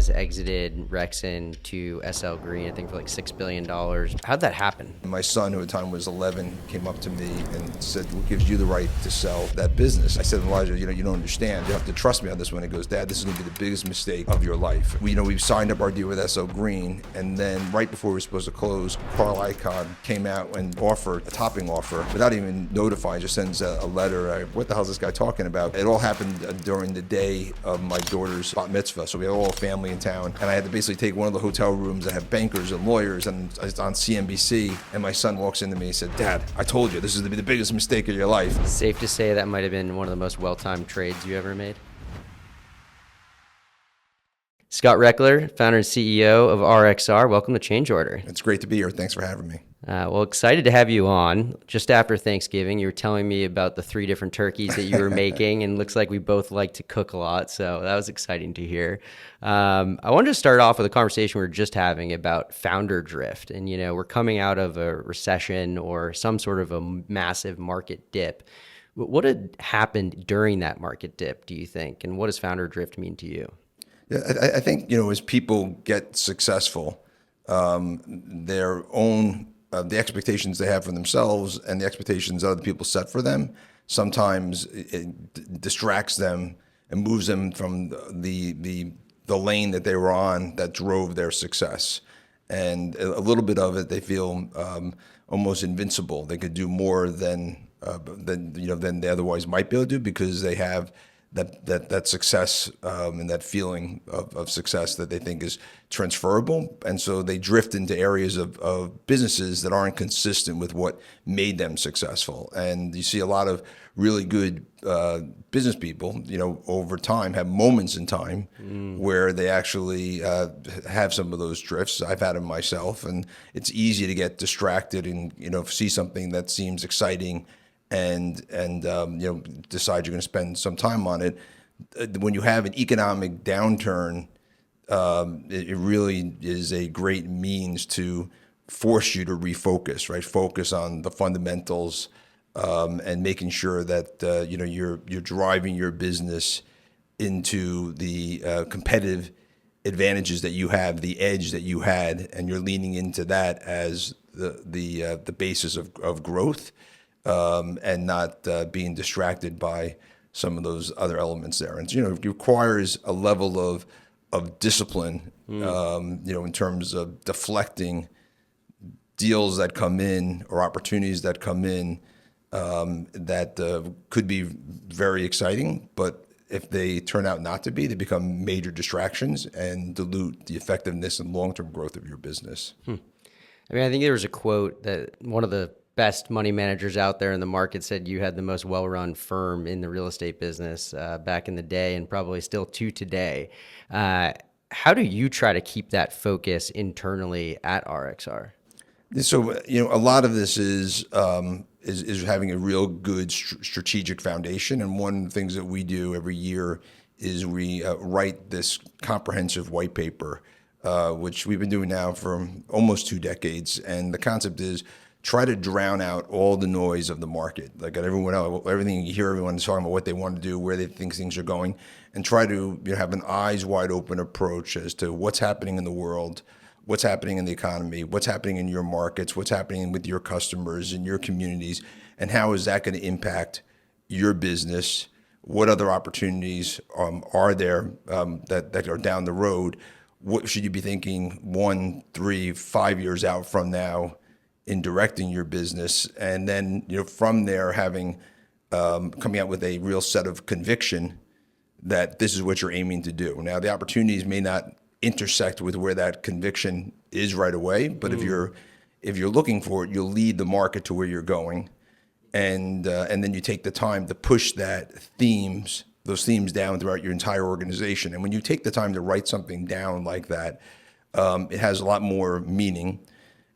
guys exited Rexon to SL Green, I think for like $6 billion. How'd that happen? My son, who at the time was 11, came up to me and said, "What gives you the right to sell that business?" I said, "Elijah, you don't understand. You have to trust me on this one." He goes, "Dad, this is going to be the biggest mistake of your life." We signed up our deal with SL Green, and then right before we were supposed to close, Carl Icahn came out and offered a topping offer without even notifying, just sends a letter. What the hell is this guy talking about? It all happened during the day of my daughter's bat mitzvah, so we had all family in town, and I had to basically take one of the hotel rooms that have bankers and lawyers, and it's on CNBC, and my son walks into me and said, "Dad, I told you, this is the biggest mistake of your life." Safe to say that might have been one of the most well-timed trades you ever made. Scott Rechler, founder and CEO of RXR. Welcome to Change Order. It's great to be here. Thanks for having me. Well, excited to have you on. Just after Thanksgiving, you were telling me about the 3 different turkeys that you were making, and looks like we both like to cook a lot, so that was exciting to hear. I wanted to start off with a conversation we were just having about founder drift, and we're coming out of a recession or some sort of a massive market dip. What had happened during that market dip, do you think, and what does founder drift mean to you? Yeah, I think, as people get successful, their own, the expectations they have for themselves and the expectations other people set for them, sometimes it distracts them and moves them from the lane that they were on that drove their success. And a little bit of it, they feel almost invincible. They could do more than they otherwise might be able to do, because they have that success and that feeling of success that they think is transferable. And so they drift into areas of businesses that aren't consistent with what made them successful. And you see a lot of really good business people, over time have moments in time where they actually have some of those drifts. I've had them myself, and it's easy to get distracted and, see something that seems exciting and decide you're going to spend some time on it. When you have an economic downturn, it really is a great means to force you to refocus, right? Focus on the fundamentals and making sure that you're driving your business into the competitive advantages that you have, the edge that you had, and you're leaning into that as the basis of growth. And not being distracted by some of those other elements there. And it requires a level of discipline, in terms of deflecting deals that come in or opportunities that come in that could be very exciting, but if they turn out not to be, they become major distractions and dilute the effectiveness and long-term growth of your business. I think there was a quote that one of the best money managers out there in the market said you had the most well-run firm in the real estate business back in the day, and probably still to today. How do you try to keep that focus internally at RXR? So, a lot of this is having a real good strategic foundation. And one of the things that we do every year is we write this comprehensive white paper, which we've been doing now for almost 2 decades. And the concept is try to drown out all the noise of the market. Like everything you hear, everyone's talking about what they want to do, where they think things are going, and try to have an eyes wide open approach as to what's happening in the world, what's happening in the economy, what's happening in your markets, what's happening with your customers and your communities, and how is that going to impact your business? What other opportunities are there that are down the road? What should you be thinking 1, 3, 5 years out from now in directing your business? And then from there having coming out with a real set of conviction that this is what you're aiming to do. Now the opportunities may not intersect with where that conviction is right away, but if you're looking for it, you'll lead the market to where you're going, and then you take the time to push those themes down throughout your entire organization. And when you take the time to write something down like that, it has a lot more meaning.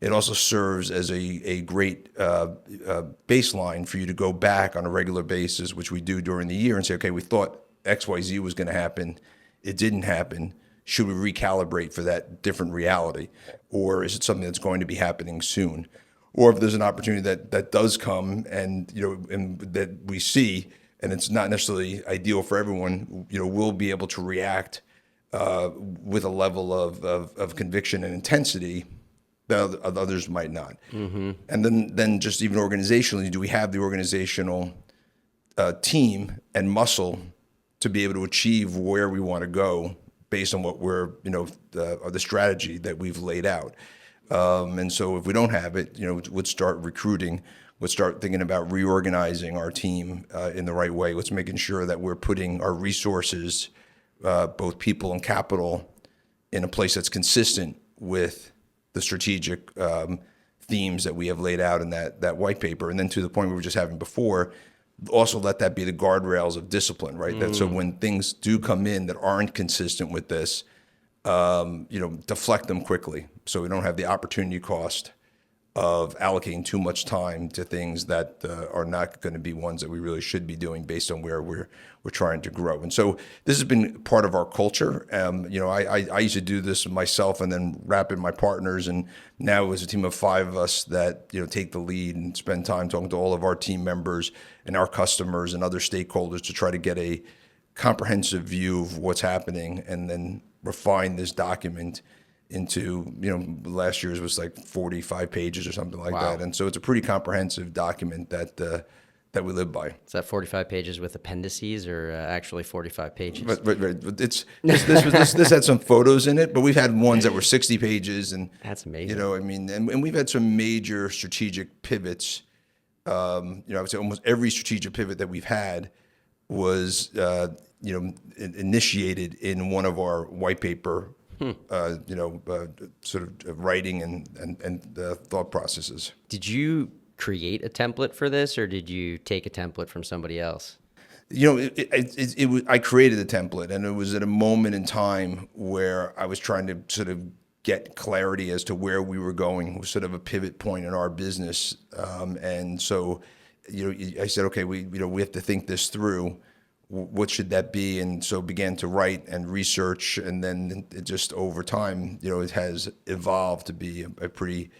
It also serves as a great baseline for you to go back on a regular basis, which we do during the year, and say, okay, we thought XYZ was going to happen. It didn't happen. Should we recalibrate for that different reality? Or is it something that's going to be happening soon? Or if there's an opportunity that does come and that we see, and it's not necessarily ideal for everyone, we'll be able to react with a level of conviction and intensity that others might not. Mm-hmm. And then just even organizationally, do we have the organizational team and muscle to be able to achieve where we want to go based on what we're, the strategy that we've laid out. And so if we don't have it, let's start recruiting. Let's start thinking about reorganizing our team in the right way. Let's making sure that we're putting our resources, both people and capital, in a place that's consistent with the strategic themes that we have laid out in that white paper. And then to the point we were just having before, also let that be the guardrails of discipline, right? That so when things do come in that aren't consistent with this, deflect them quickly so we don't have the opportunity cost of allocating too much time to things that are not going to be ones that we really should be doing based on where we're trying to grow. And so this has been part of our culture. I used to do this myself and then wrap in my partners, and now it was a team of 5 of us that take the lead and spend time talking to all of our team members and our customers and other stakeholders to try to get a comprehensive view of what's happening, and then refine this document into, last year's was like 45 pages or something like that. And so it's a pretty comprehensive document that we live by. Is that 45 pages with appendices or actually 45 pages? But this had some photos in it, but we've had ones that were 60 pages. And that's amazing. And we've had some major strategic pivots. I would say almost every strategic pivot that we've had was, initiated in one of our white paper sort of writing and thought processes. Did you create a template for this, or did you take a template from somebody else? I created a template, and it was at a moment in time where I was trying to sort of get clarity as to where we were going. It was sort of a pivot point in our business, and so I said, okay, we have to think this through. What should that be? And so began to write and research, and then it just over time, it has evolved to be a pretty,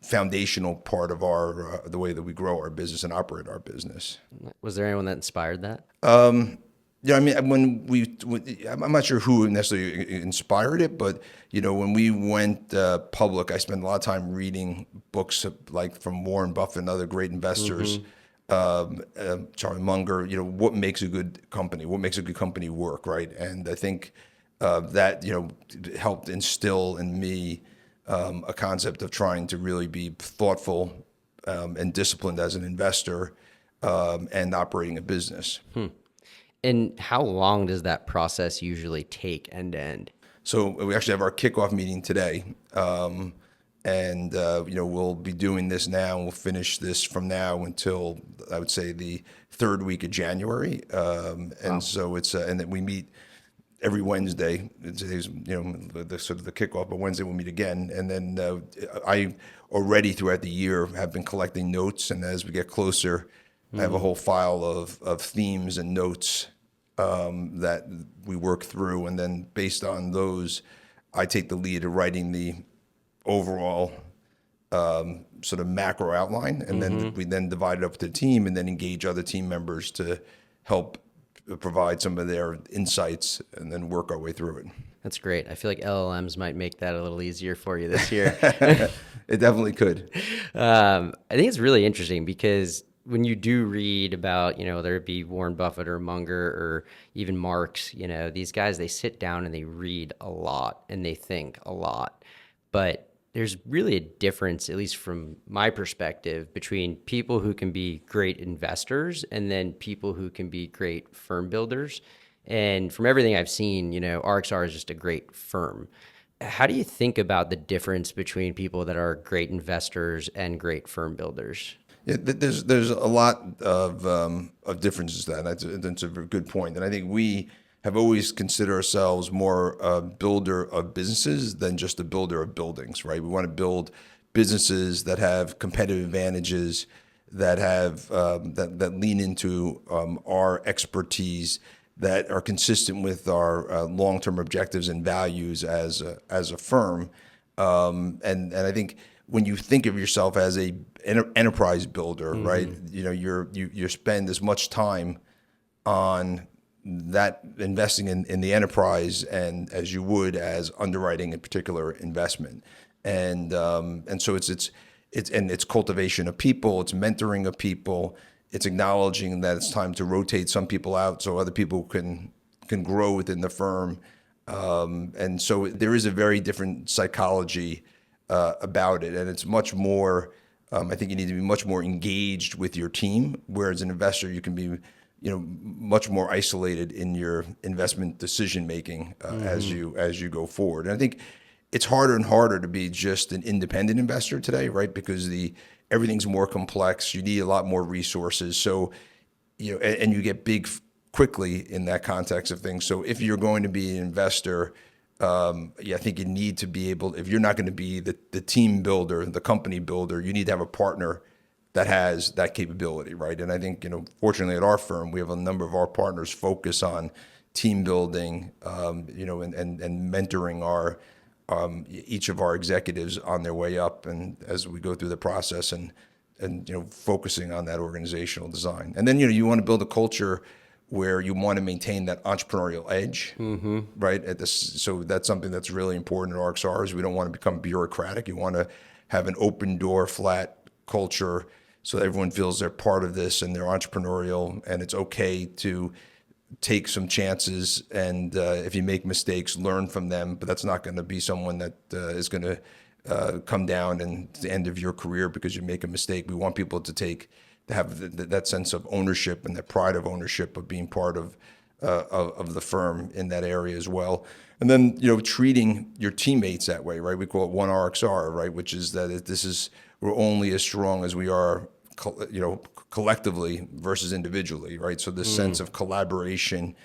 foundational part of our the way that we grow our business and operate our business. Was there anyone that inspired that? I'm not sure who necessarily inspired it, but when we went public, I spent a lot of time reading books like from Warren Buffett and other great investors. Mm-hmm. Charlie Munger, what makes a good company? What makes a good company work, right? And I think that helped instill in me a concept of trying to really be thoughtful and disciplined as an investor and operating a business. And how long does that process usually take end to end? So we actually have our kickoff meeting today. And we'll be doing this now, and we'll finish this from now until, I would say, the 3rd week of January. And so it's and then we meet every Wednesday. Today's the sort of the kickoff, but Wednesday we'll meet again. And then I already throughout the year have been collecting notes, and as we get closer, I have a whole file of themes and notes that we work through, and then based on those, I take the lead of writing the overall sort of macro outline, and then we then divide it up to the team, and then engage other team members to help provide some of their insights, and then work our way through it. That's great. I feel like LLMs might make that a little easier for you this year. It definitely could. I think it's really interesting because when you do read about, whether it be Warren Buffett or Munger or even Marx, these guys, they sit down and they read a lot and they think a lot. But there's really a difference, at least from my perspective, between people who can be great investors and then people who can be great firm builders. And from everything I've seen, RXR is just a great firm. How do you think about the difference between people that are great investors and great firm builders? Yeah, there's a lot of differences to that. That's a very good point. And I think we have always considered ourselves more a builder of businesses than just a builder of buildings, right? We want to build businesses that have competitive advantages, that have that lean into our expertise, that are consistent with our long-term objectives and values as a firm. And I think when you think of yourself as a enterprise builder, right? You spend as much time on that investing in the enterprise, and as you would as underwriting a particular investment. And so it's cultivation of people, it's mentoring of people, it's acknowledging that it's time to rotate some people out so other people can grow within the firm. And so there is a very different psychology about it, and it's much more. I think you need to be much more engaged with your team, whereas an investor you can be, much more isolated in your investment decision making as you go forward. And I think it's harder and harder to be just an independent investor today, right? Because everything's more complex. You need a lot more resources. So, and you get big quickly in that context of things. So if you're going to be an investor, I think you need to be able, if you're not going to be the team builder, the company builder, you need to have a partner that has that capability, right? And I think, fortunately at our firm, we have a number of our partners focus on team building, and mentoring each of our executives on their way up, and as we go through the process, and focusing on that organizational design. And then you want to build a culture where you want to maintain that entrepreneurial edge, right? So that's something that's really important at RXR, is we don't want to become bureaucratic. You want to have an open door, flat culture, so that everyone feels they're part of this and they're entrepreneurial, and it's okay to take some chances, and if you make mistakes, learn from them. But that's not going to be someone that is going to come down and the end of your career because you make a mistake. We want people to have that sense of ownership and that pride of ownership of being part of the firm in that area as well. And then treating your teammates that way, right? We call it one RXR, right? Which is that we're only as strong as we are, collectively versus individually, right? So this sense of collaboration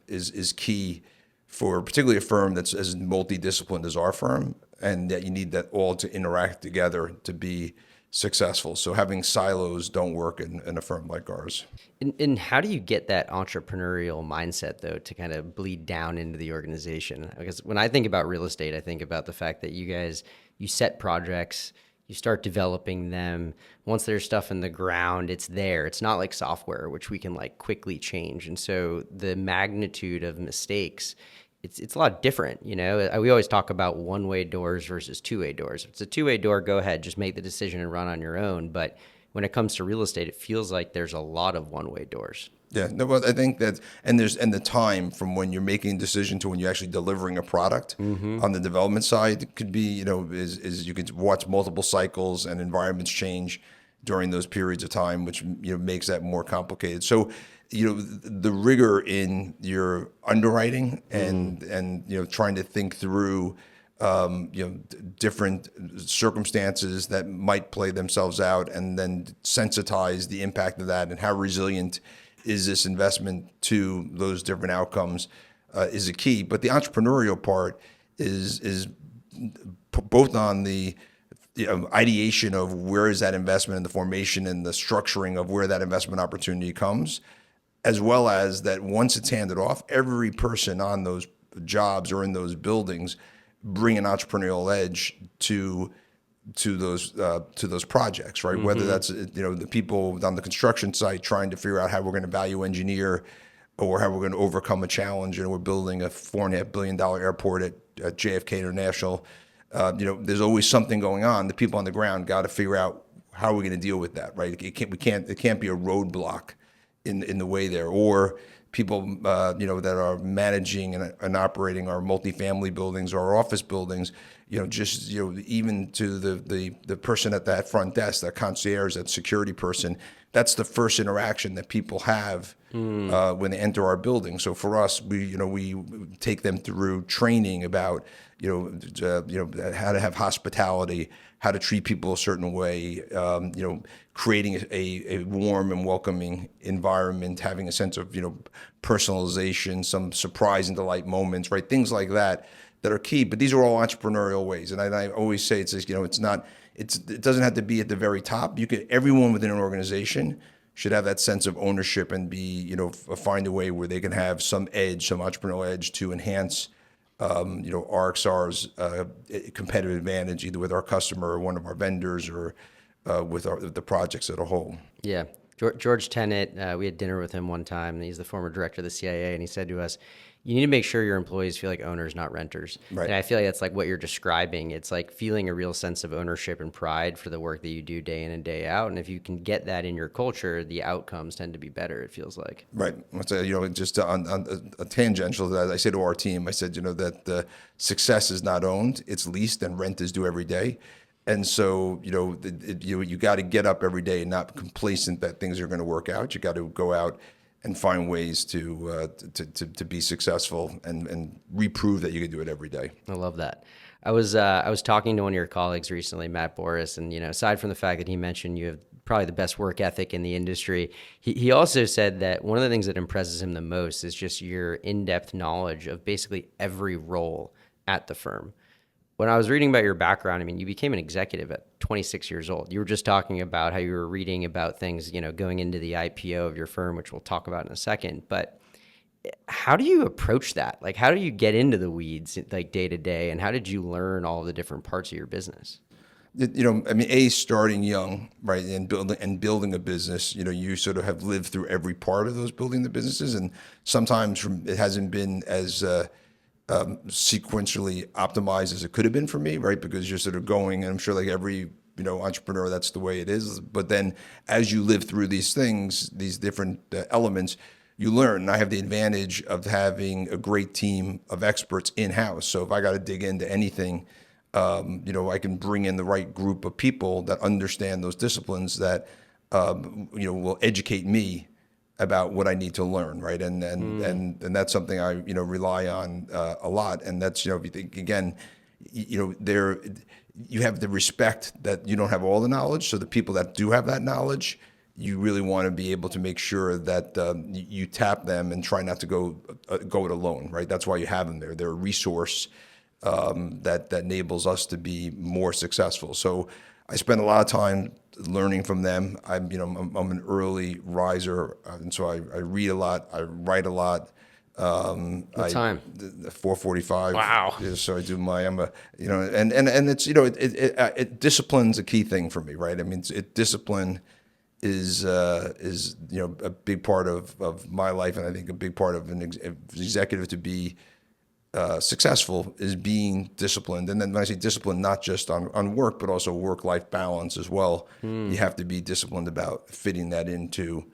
is key for particularly a firm that's as multidisciplined as our firm, and that you need that all to interact together to be successful. So having silos don't work in a firm like ours. And how do you get that entrepreneurial mindset, though, to kind of bleed down into the organization? Because when I think about real estate, I think about the fact that you set projects, you start developing them. Once there's stuff in the ground, it's there. It's not like software, which we can quickly change. And so the magnitude of mistakes, it's a lot different. We always talk about one-way doors versus two-way doors. If it's a two-way door, go ahead, just make the decision and run on your own. But when it comes to real estate, it feels like there's a lot of one-way doors. Yeah, no, well, I think that, and the time from when you're making a decision to when you're actually delivering a product on the development side, it could be, is you can watch multiple cycles and environments change during those periods of time, which makes that more complicated. So, the rigor in your underwriting and trying to think through different circumstances that might play themselves out, and then sensitize the impact of that and how resilient is this investment to those different outcomes is a key. But the entrepreneurial part is both on the ideation of where is that investment, and the formation and the structuring of where that investment opportunity comes, as well as that once it's handed off, every person on those jobs or in those buildings bring an entrepreneurial edge to those projects, right? Whether that's the people on the construction site trying to figure out how we're going to value engineer, or how we're going to overcome a challenge. We're building a $4.5 billion airport at JFK International. There's always something going on. The people on the ground got to figure out how we're going to deal with that, right? It can't be a roadblock in the way there, or people that are managing and operating our multifamily buildings or our office buildings. Even to the person at that front desk, that concierge, that security person, that's the first interaction that people have when they enter our building. So for us, we take them through training about how to have hospitality, how to treat people a certain way, creating a warm and welcoming environment, having a sense of personalization, some surprise and delight moments, right? Things like that are key. But these are all entrepreneurial ways, and I always say it doesn't have to be at the very top. Everyone within an organization should have that sense of ownership and be find a way where they can have some edge, some entrepreneurial edge to enhance RXR's competitive advantage, either with our customer or one of our vendors, or with the projects as a whole. Yeah. George Tenet, we had dinner with him one time, and he's the former director of the CIA, and he said to us, you need to make sure your employees feel like owners, not renters. Right. And I feel like that's like what you're describing. It's like feeling a real sense of ownership and pride for the work that you do day in and day out. And if you can get that in your culture, the outcomes tend to be better, it feels like. Right. So, just on a tangential, that I say to our team, I said, that success is not owned, it's leased, and rent is due every day. And so, you got to get up every day and not be complacent that things are going to work out. You got to go out and find ways to be successful and reprove that you can do it every day. I love that. I was talking to one of your colleagues recently, Matt Boris, and aside from the fact that he mentioned you have probably the best work ethic in the industry, he also said that one of the things that impresses him the most is just your in-depth knowledge of basically every role at the firm. When I was reading about your background, I mean, you became an executive at 26 years old. You were just talking about how you were reading about things, going into the IPO of your firm, which we'll talk about in a second. But how do you approach that? Like, how do you get into the weeds, like day to day? And how did you learn all of the different parts of your business? Starting young, right, and building a business, you sort of have lived through every part of those building the businesses. And sometimes it hasn't been as sequentially optimized as it could have been for me, right? Because you're sort of going, and I'm sure like every entrepreneur, that's the way it is. But then as you live through these things, these different elements, you learn. And I have the advantage of having a great team of experts in-house. So if I got to dig into anything, I can bring in the right group of people that understand those disciplines that will educate me about what I need to learn, right? And that's something I rely on a lot. And that's if you think again, there you have the respect that you don't have all the knowledge. So the people that do have that knowledge, you really want to be able to make sure that you tap them and try not to go it alone, right? That's why you have them there. They're a resource that enables us to be more successful. So I spend a lot of time learning from them. I'm an early riser, and so I read a lot. I write a lot. What time? 4:45. Wow. So I do and it's discipline's a key thing for me, right? I mean, discipline is a big part of my life, and I think a big part of an executive to be successful is being disciplined. And then when I say discipline, not just on work, but also work-life balance as well. You have to be disciplined about fitting that into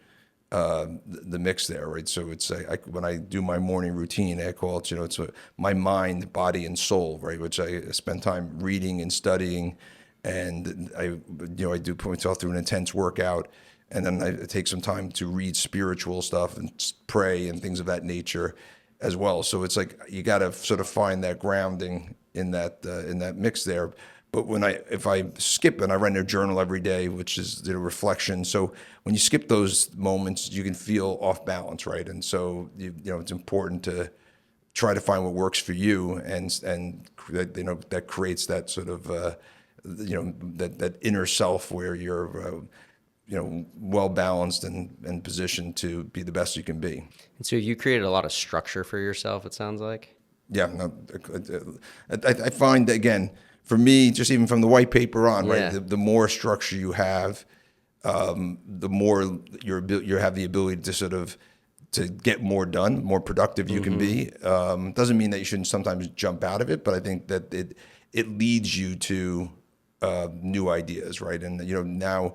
the mix there, right? So it's when I do my morning routine, I call it, it's my mind, body, and soul, right? Which I spend time reading and studying, and I do put myself through an intense workout, and then I take some time to read spiritual stuff and pray and things of that nature as well. So it's like you got to sort of find that grounding in that mix there. But if I skip and I write in a journal every day, which is the reflection. So when you skip those moments, you can feel off balance, right? And so it's important to try to find what works for you, and that creates that sort of that inner self where you're well balanced and positioned to be the best you can be. And so you created a lot of structure for yourself, it sounds like. Yeah, no, I find that, again, for me, just even from the white paper on, right, the more structure you have, the more you have the ability to sort of to get more done, more productive you can be. Doesn't mean that you shouldn't sometimes jump out of it, but I think that it leads you to new ideas, right? And now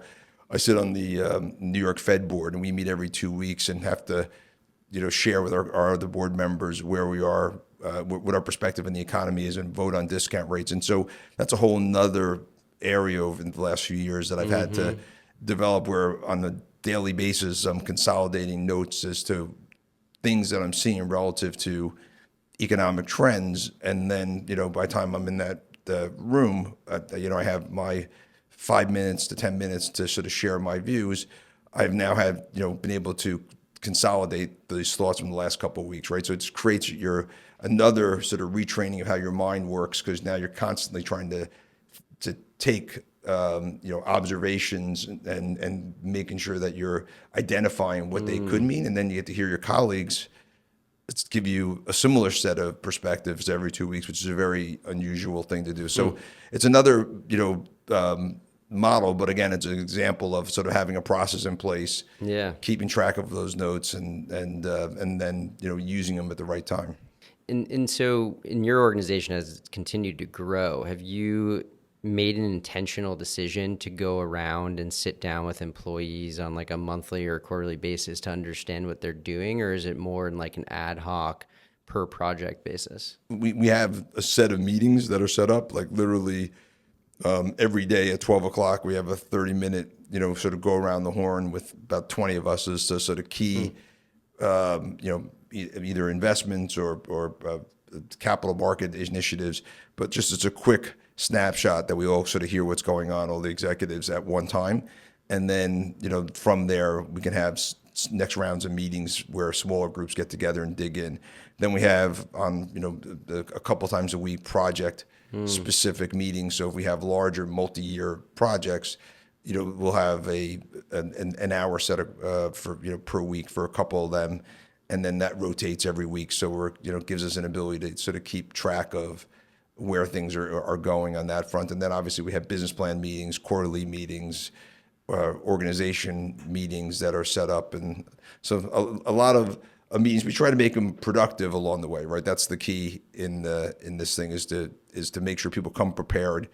I sit on the New York Fed board, and we meet every 2 weeks and have to share with our other board members where we are, what our perspective in the economy is, and vote on discount rates. And so that's a whole nother area over the last few years that I've had to develop, where on a daily basis I'm consolidating notes as to things that I'm seeing relative to economic trends. And then, by the time I'm in that room, I have my 5 minutes to 10 minutes to sort of share my views. I've now been able to consolidate these thoughts from the last couple of weeks, right? So it creates another sort of retraining of how your mind works, because now you're constantly trying to take observations and making sure that you're identifying what they could mean, and then you get to hear your colleagues give you a similar set of perspectives every 2 weeks, which is a very unusual thing to do. So it's another model, but again, it's an example of sort of having a process in place, Yeah. keeping track of those notes, and then using them at the right time. And so in your organization, as it's continued to grow, have you made an intentional decision to go around and sit down with employees on like a monthly or quarterly basis to understand what they're doing, or is it more in like an ad hoc per project basis? We have a set of meetings that are set up, like literally every day at 12 o'clock. We have a 30-minute, sort of go around the horn with about 20 of us as to sort of key, either investments or capital market initiatives. But just as a quick snapshot that we all sort of hear what's going on, all the executives at one time. And then, from there, we can have next rounds of meetings where smaller groups get together and dig in. Then we have a couple times a week project specific meetings. So if we have larger multi-year projects, we'll have an hour set for per week for a couple of them, and then that rotates every week. So gives us an ability to sort of keep track of where things are going on that front. And then obviously we have business plan meetings, quarterly meetings, organization meetings that are set up, and so a lot of meetings. We try to make them productive along the way, right? That's the key in this thing is to make sure people come prepared,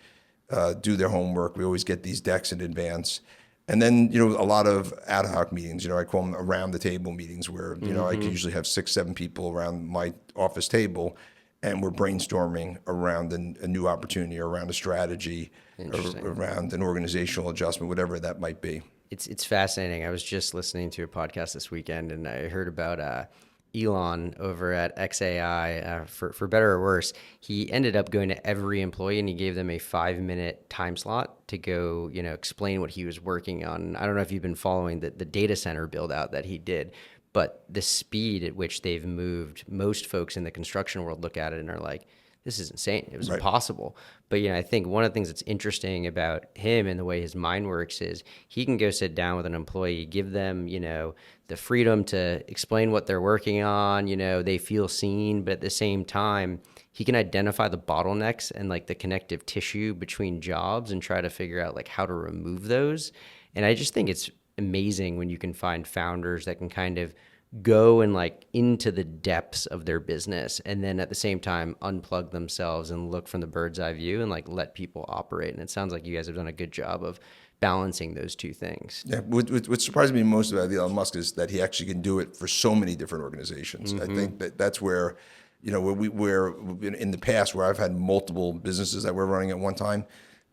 do their homework. We always get these decks in advance, and then a lot of ad hoc meetings. I call them around the table meetings, where I can usually have 6-7 people around my office table, and we're brainstorming around a new opportunity, or around a strategy, or around an organizational adjustment, whatever that might be. It's fascinating. I was just listening to a podcast this weekend, and I heard about Elon over at XAI. For better or worse, he ended up going to every employee, and he gave them a 5-minute time slot to go, explain what he was working on. I don't know if you've been following the data center build out that he did, but the speed at which they've moved, most folks in the construction world look at it and are like, this is insane. It was impossible. But, I think one of the things that's interesting about him and the way his mind works is he can go sit down with an employee, give them, the freedom to explain what they're working on. They feel seen, but at the same time, he can identify the bottlenecks and like the connective tissue between jobs and try to figure out like how to remove those. And I just think it's amazing when you can find founders that can kind of go and like into the depths of their business, and then at the same time unplug themselves and look from the bird's eye view and like let people operate. And it sounds like you guys have done a good job of balancing those two things. Yeah, what surprised me most about Elon Musk is that he actually can do it for so many different organizations. I think that's where, where in the past where I've had multiple businesses that we're running at one time,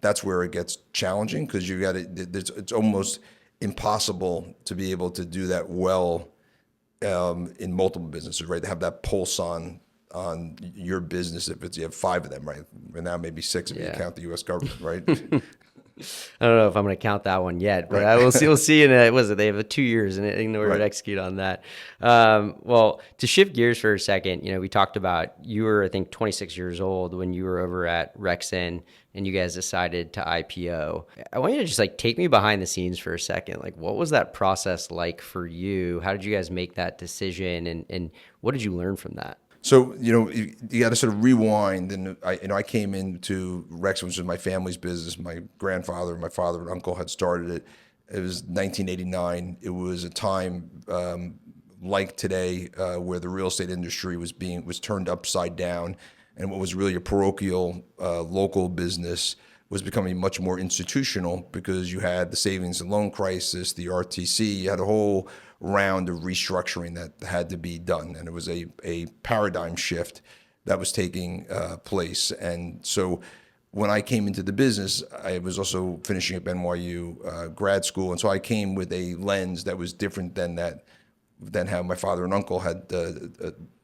that's where it gets challenging, because it's almost impossible to be able to do that well in multiple businesses, right? To have that pulse on your business, if you have 5 of them, right? And now maybe 6 if you count the U.S. government, right? I don't know if I'm going to count that one yet, but I will see. We'll see. They have 2 years in order to execute on that. Well, to shift gears for a second, we talked about you were, I think, 26 years old when you were over at Recession, and you guys decided to IPO. I want you to just like take me behind the scenes for a second. Like, what was that process like for you? How did you guys make that decision, and what did you learn from that? So, you got to sort of rewind. And I came into Rex, which was my family's business. My grandfather, my father and uncle had started it. It was 1989. It was a time like today where the real estate industry was turned upside down. And what was really a parochial local business was becoming much more institutional, because you had the savings and loan crisis, the RTC, you had a whole round of restructuring that had to be done. And it was a paradigm shift that was taking place. And so when I came into the business, I was also finishing up NYU grad school. And so I came with a lens that was different than how my father and uncle had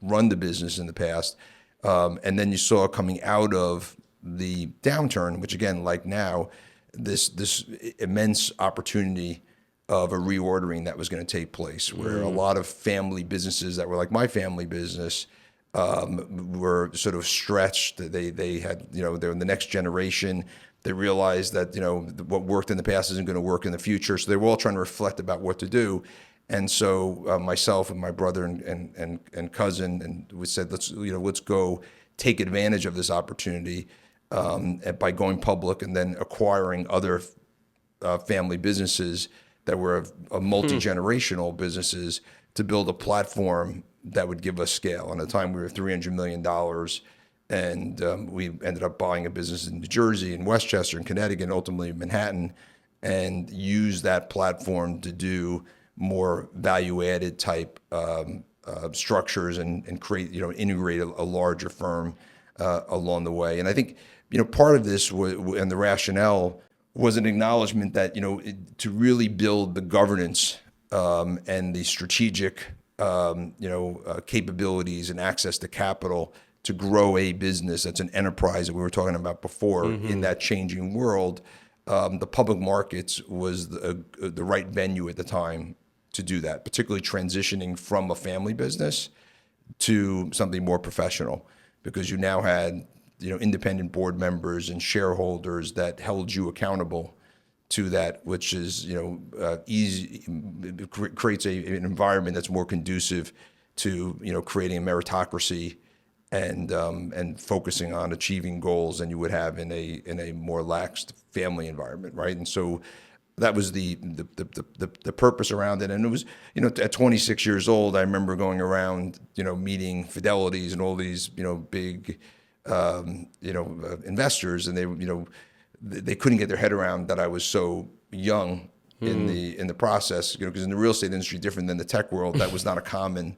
run the business in the past. And then you saw coming out of the downturn, which again, like now, this immense opportunity of a reordering that was going to take place, where a lot of family businesses that were like my family business were sort of stretched. They had, they're in the next generation. They realized that, what worked in the past isn't going to work in the future. So they were all trying to reflect about what to do. And so myself and my brother and cousin, and we said, let's go take advantage of this opportunity by going public and then acquiring other family businesses that were multi-generational businesses to build a platform that would give us scale. And at the time, we were $300 million. And we ended up buying a business in New Jersey, in Westchester, in Connecticut, and ultimately Manhattan, and use that platform to do more value-added type structures and create, integrate a larger firm along the way. And I think, part of this and the rationale was an acknowledgement that, to really build the governance and the strategic, capabilities and access to capital to grow a business that's an enterprise that we were talking about before in that changing world, the public markets was the right venue at the time to do that, particularly transitioning from a family business to something more professional, because you now had independent board members and shareholders that held you accountable to that, which is easy, creates an environment that's more conducive to creating a meritocracy and focusing on achieving goals than you would have in a more laxed family environment, right? And so that was the purpose around it. And it was, at 26 years old, I remember going around, meeting Fidelities and all these, big, investors, and they couldn't get their head around that I was so young in the process, because in the real estate industry, different than the tech world, that was not a common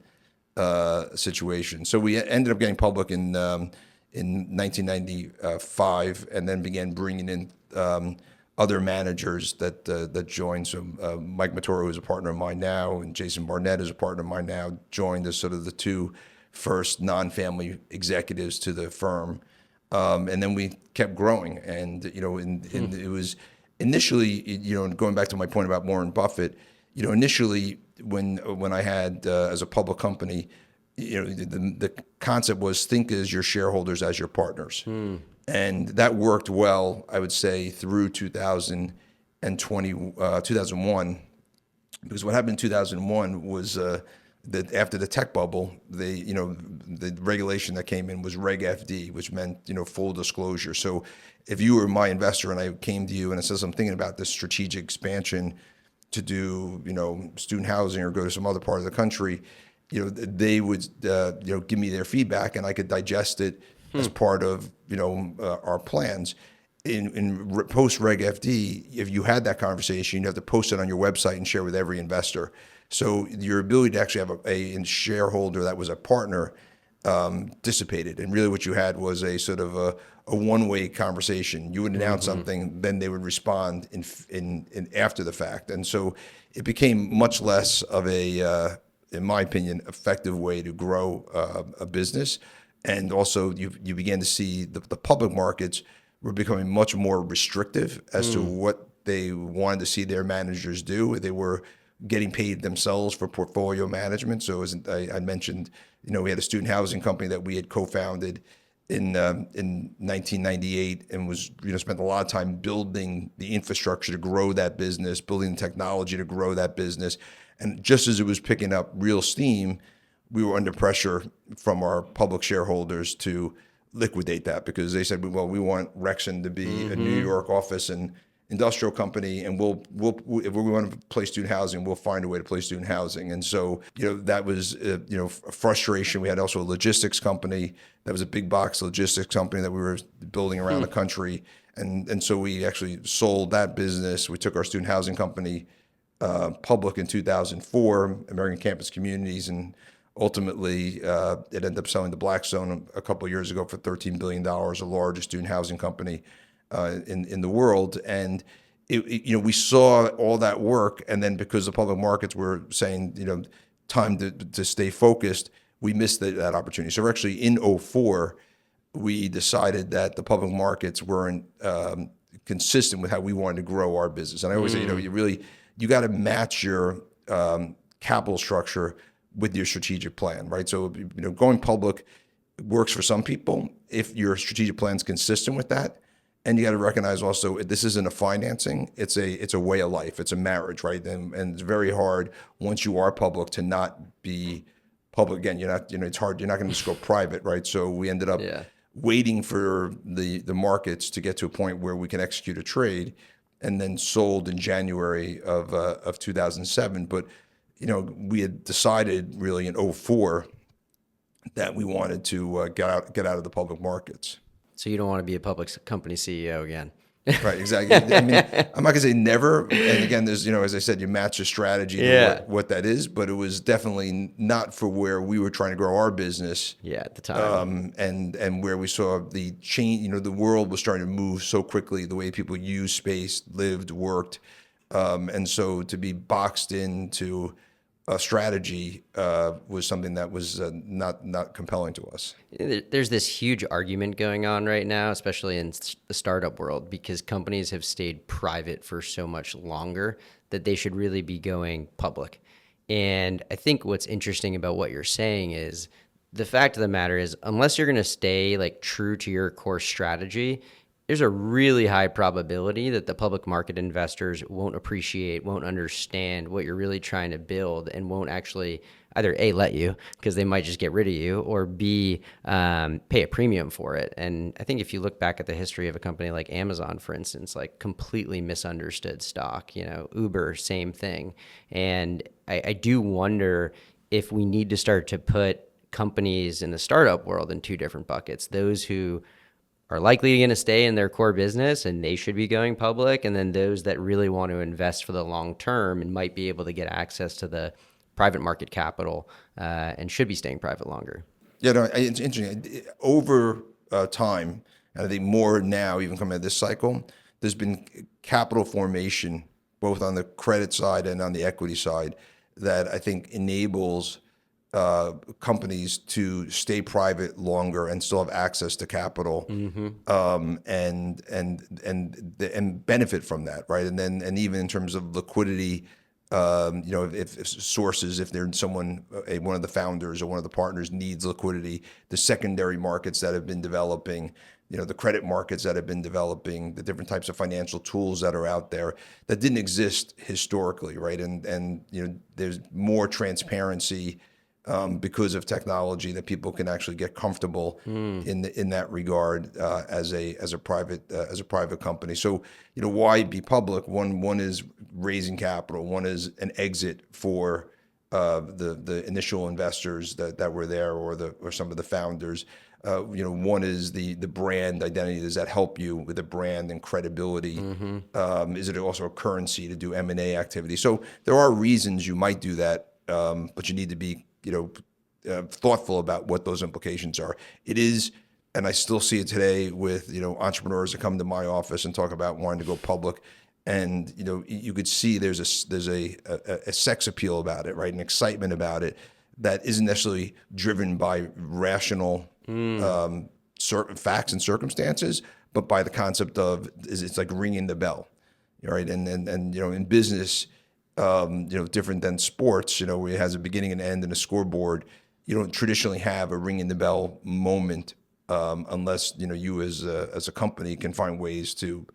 situation. So we ended up getting public in 1995, and then began bringing in other managers that joined. So Mike Matoro, who's a partner of mine now, and Jason Barnett is a partner of mine now, joined as sort of the two first non-family executives to the firm. And then we kept growing. And, and it was initially, going back to my point about Warren Buffett, initially when I had, as a public company, the concept was think as your shareholders as your partners. And that worked well, I would say, through 2001, because what happened in 2001 was that after the tech bubble, the regulation that came in was Reg FD, which meant, full disclosure. So if you were my investor and I came to you and I said, I'm thinking about this strategic expansion to do, student housing or go to some other part of the country, they would, give me their feedback, and I could digest it as part of, our plans. In post Reg FD, if you had that conversation, you have to post it on your website and share with every investor. So your ability to actually have a shareholder that was a partner dissipated, and really what you had was a sort of a one-way conversation. You would announce something, then they would respond in after the fact, and so it became much less of a, in my opinion, effective way to grow a business. And also, you began to see the public markets were becoming much more restrictive as to what they wanted to see their managers do. They were getting paid themselves for portfolio management. So as I mentioned, we had a student housing company that we had co-founded in 1998, and was spent a lot of time building the infrastructure to grow that business, building the technology to grow that business. And just as it was picking up real steam, we were under pressure from our public shareholders to liquidate that, because they said, well, we want Rexon to be a New York office and industrial company, and we'll if we want to play student housing, we'll find a way to play student housing. And so, that was, a frustration. We had also a logistics company that was a big box logistics company that we were building around the country. And so we actually sold that business. We took our student housing company public in 2004, American Campus Communities, and ultimately it ended up selling to Blackstone a couple of years ago for $13 billion, the largest student housing company in the world. And we saw all that work, and then because the public markets were saying, time to stay focused, we missed that opportunity. So we're actually in '04, we decided that the public markets weren't consistent with how we wanted to grow our business. And I always say, you got to match your capital structure with your strategic plan, right? So, going public works for some people if your strategic plan is consistent with that. And you got to recognize also, this isn't a financing; it's a way of life. It's a marriage, right? And it's very hard once you are public to not be public again. You're not, it's hard. You're not going to just go private, right? So we ended up waiting for the markets to get to a point where we can execute a trade. and then sold in January of 2007. But we had decided really in '04 that we wanted to get out of the public markets. So you don't want to be a public company CEO again. Right, exactly. I mean, I'm not gonna say never. And again, there's, as I said, you match your strategy to what that is, but it was definitely not for where we were trying to grow our business. Yeah, at the time. And where we saw the change, the world was starting to move so quickly, the way people use space, lived, worked. And so to be boxed into a strategy was something that was not compelling to us. There's this huge argument going on right now, especially in the startup world, because companies have stayed private for so much longer that they should really be going public. And I think what's interesting about what you're saying is the fact of the matter is, unless you're going to stay like true to your core strategy, there's a really high probability that the public market investors won't appreciate, won't understand what you're really trying to build, and won't actually either A, let you, because they might just get rid of you, or B, pay a premium for it. And I think if you look back at the history of a company like Amazon, for instance, like completely misunderstood stock, Uber, same thing. And I do wonder if we need to start to put companies in the startup world in two different buckets: those who are likely going to stay in their core business and they should be going public, and then those that really want to invest for the long term and might be able to get access to the private market capital and should be staying private longer. Yeah, no, it's interesting. Over time, and I think more now, even coming out of this cycle, there's been capital formation, both on the credit side and on the equity side, that I think enables companies to stay private longer and still have access to capital, and benefit from that, right? And even in terms of liquidity, if sources, if there's someone, one of the founders or one of the partners needs liquidity, the secondary markets that have been developing, the credit markets that have been developing, the different types of financial tools that are out there that didn't exist historically, right? And there's more transparency because of technology, that people can actually get comfortable in that regard as a private company. So why be public? One is raising capital. One is an exit for the initial investors that were there, or some of the founders. One is the brand identity. Does that help you with the brand and credibility? Is it also a currency to do M&A activity? So there are reasons you might do that, but you need to be thoughtful about what those implications are. It is, and I still see it today with entrepreneurs that come to my office and talk about wanting to go public, and you could see there's a sex appeal about it, right? An excitement about it that isn't necessarily driven by rational facts and circumstances, but by the concept of it's like ringing the bell, right? And in business, different than sports, where it has a beginning and end and a scoreboard. You don't traditionally have a ringing the bell moment unless you as a company can find ways to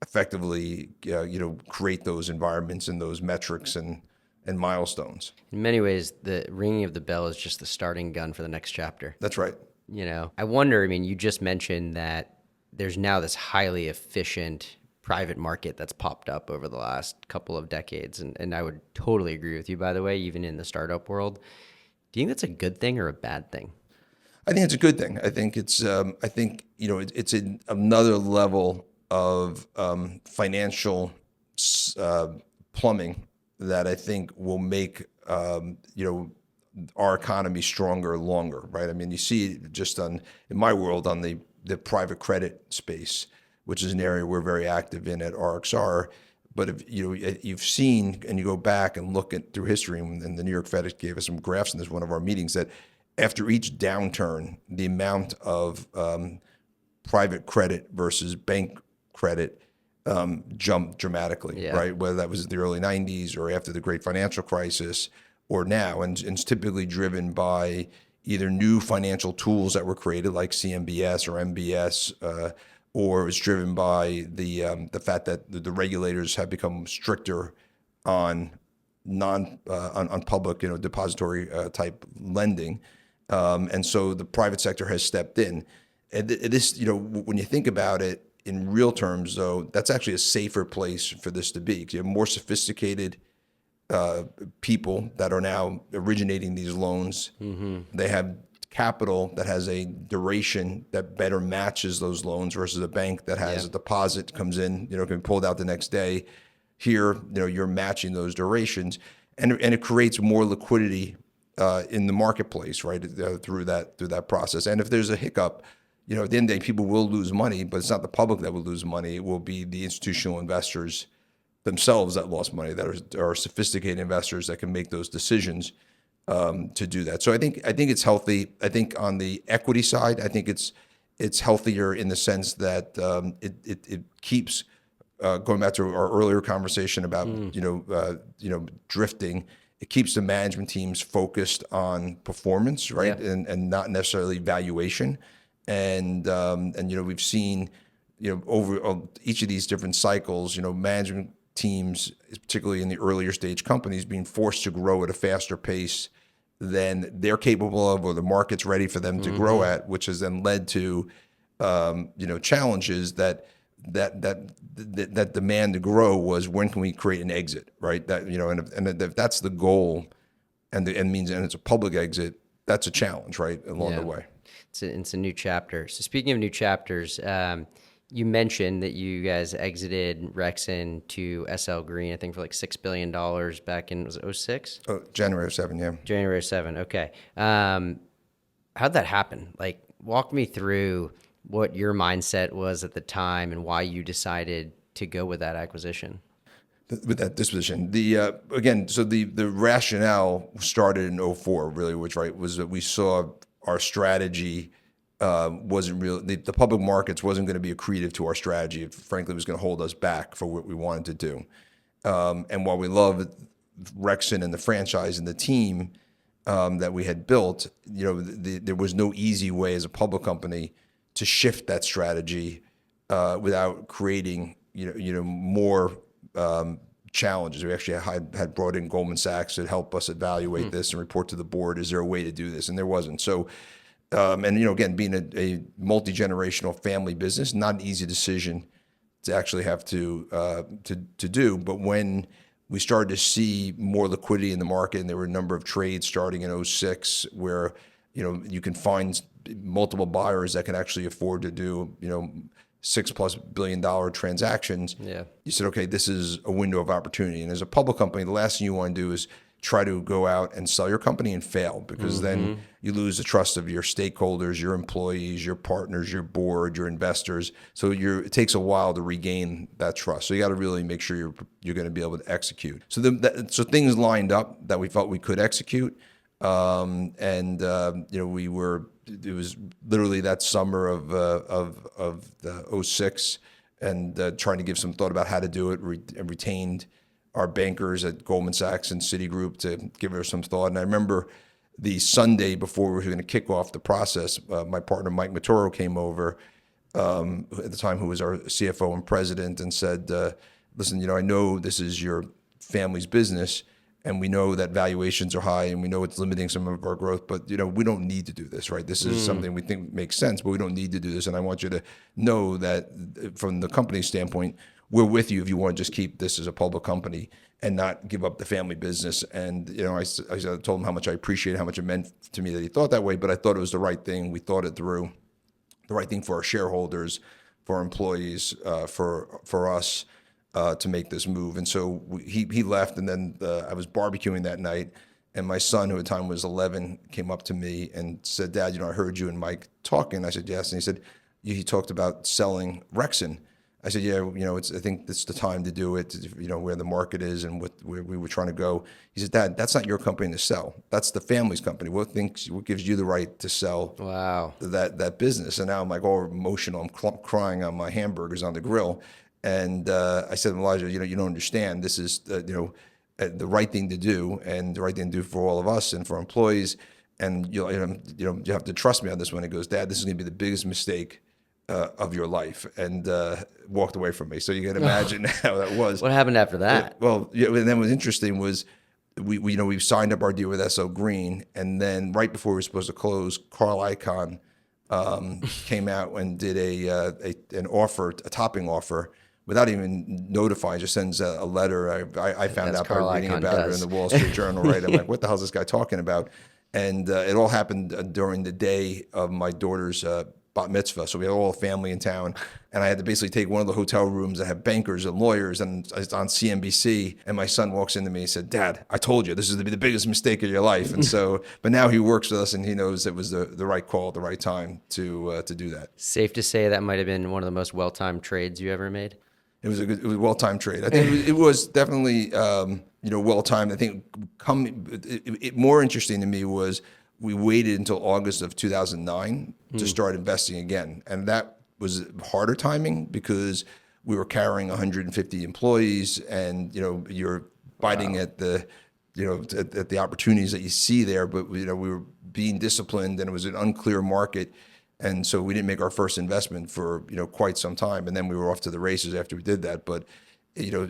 effectively create those environments and those metrics and milestones. In many ways, the ringing of the bell is just the starting gun for the next chapter. That's right. I wonder, you just mentioned that there's now this highly efficient private market that's popped up over the last couple of decades. And I would totally agree with you, by the way, even in the startup world. Do you think that's a good thing or a bad thing? I think it's a good thing. I think it's it's another level of financial plumbing that I think will make our economy stronger longer, right? You see it just in my world on the private credit space, which is an area we're very active in at RXR. But if you've seen, and you go back and look through history, and the New York Fed gave us some graphs in this one of our meetings, that after each downturn, the amount of private credit versus bank credit jumped dramatically, right? Whether that was the early 90s or after the great financial crisis or now, and it's typically driven by either new financial tools that were created like CMBS or MBS, or it's driven by the fact that the regulators have become stricter on public depository type lending, and so the private sector has stepped in. And this when you think about it, in real terms, though, that's actually a safer place for this to be. 'Cause you have more sophisticated people that are now originating these loans. They have capital that has a duration that better matches those loans versus a bank that has a deposit comes in, can be pulled out the next day. Here, you're matching those durations, and it creates more liquidity in the marketplace, right? Through that process. And if there's a hiccup, at the end of the day, people will lose money, but it's not the public that will lose money. It will be the institutional investors themselves that lost money, that are sophisticated investors that can make those decisions to do that. So I think it's healthy. I think on the equity side, I think it's healthier in the sense that it keeps going back to our earlier conversation about drifting. It keeps the management teams focused on performance, right, and not necessarily valuation. And we've seen over each of these different cycles, management teams, particularly in the earlier stage companies, being forced to grow at a faster pace than they're capable of, or the market's ready for them to grow at, which has then led to challenges that demand to grow was, when can we create an exit, right? That and if that's the goal, and it's a public exit, that's a challenge, right, along the way. It's a new chapter. So speaking of new chapters, you mentioned that you guys exited Rexon to SL Green, I think for like $6 billion back in, was it 06? Oh, January of 7, yeah. January of 7, okay. How'd that happen? Like, walk me through what your mindset was at the time and why you decided to go with that acquisition. With that disposition, the rationale started in 04, really, which was that we saw our strategy wasn't real. The public markets wasn't going to be accretive to our strategy. Frankly, it was going to hold us back for what we wanted to do. And while we loved Rexon and the franchise and the team that we had built, there was no easy way as a public company to shift that strategy without creating more challenges. We actually had brought in Goldman Sachs to help us evaluate this and report to the board, is there a way to do this? And there wasn't. So, again, being a multi-generational family business, not an easy decision to actually have to do. But when we started to see more liquidity in the market, and there were a number of trades starting in 06 where, you can find multiple buyers that can actually afford to do, $6+ billion transactions. Yeah. You said, okay, this is a window of opportunity. And as a public company, the last thing you want to do is try to go out and sell your company and fail, because then you lose the trust of your stakeholders, your employees, your partners, your board, your investors. So it takes a while to regain that trust. So you got to really make sure you're going to be able to execute. So so things lined up that we felt we could execute. It was literally that summer of the 06, and trying to give some thought about how to do it, and retained our bankers at Goldman Sachs and Citigroup to give her some thought. And I remember the Sunday before we were going to kick off the process, my partner Mike Matoro came over at the time, who was our CFO and president, and said, listen, I know this is your family's business, and we know that valuations are high, and we know it's limiting some of our growth, but we don't need to do this, right? This is something we think makes sense, but we don't need to do this. And I want you to know that from the company standpoint, we're with you if you want to just keep this as a public company and not give up the family business. And I told him how much I appreciated, how much it meant to me that he thought that way, but I thought it was the right thing. We thought it through, the right thing for our shareholders, for our employees, for us. To make this move. And so he left, and then I was barbecuing that night, and my son, who at the time was 11, came up to me and said, Dad, I heard you and Mike talking. I said, yes. And he said, he talked about selling Rexon. I said, yeah, I think it's the time to do it, where the market is and where we were trying to go. He said, Dad, that's not your company to sell. That's the family's company. What gives you the right to sell that business? And now I'm like all emotional. I'm crying on my hamburgers on the grill. And I said, Elijah, you don't understand. This is the right thing to do, and the right thing to do for all of us and for our employees. And you have to trust me on this one. He goes, Dad, this is going to be the biggest mistake of your life, and walked away from me. So you can imagine how that was. What happened after that? And then what's interesting was we signed up our deal with SL Green, and then right before we were supposed to close, Carl Icahn came out and did an offer, a topping offer, without even notifying, just sends a letter. I found As out by Carl reading Icahn about it in does. the Wall Street Journal, right? I'm like, what the hell is this guy talking about? And it all happened during the day of my daughter's bat mitzvah. So we had all family in town. And I had to basically take one of the hotel rooms that have bankers and lawyers, and it's on CNBC. And my son walks into me and said, "Dad, I told you, this is the biggest mistake of your life." And so, but now he works with us and he knows it was the right call at the right time to do that. Safe to say that might have been one of the most well-timed trades you ever made. It was a well-timed trade. I think it was definitely, well-timed. I think more interesting to me was we waited until August of 2009 to start investing again. And that was harder timing because we were carrying 150 employees and, you're biting at the, at the opportunities that you see there. But, we were being disciplined and it was an unclear market. And so we didn't make our first investment for, quite some time. And then we were off to the races after we did that. But,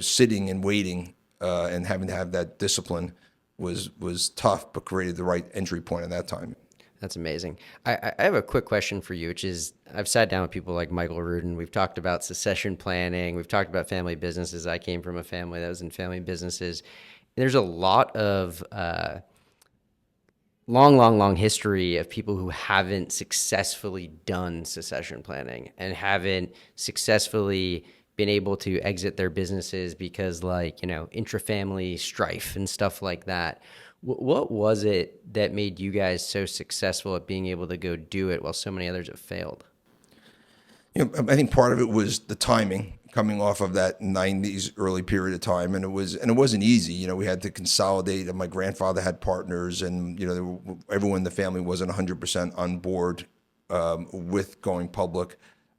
sitting and waiting and having to have that discipline was tough, but created the right entry point at that time. That's amazing. I have a quick question for you, which is I've sat down with people like Michael Rudin. We've talked about succession planning. We've talked about family businesses. I came from a family that was in family businesses. There's a lot of long history of people who haven't successfully done succession planning and haven't successfully been able to exit their businesses because intra-family strife and stuff like that. What was it that made you guys so successful at being able to go do it while so many others have failed? I think part of it was the timing coming off of that 90s early period of time. And it wasn't easy. We had to consolidate, and my grandfather had partners, and, everyone in the family wasn't 100% on board with going public.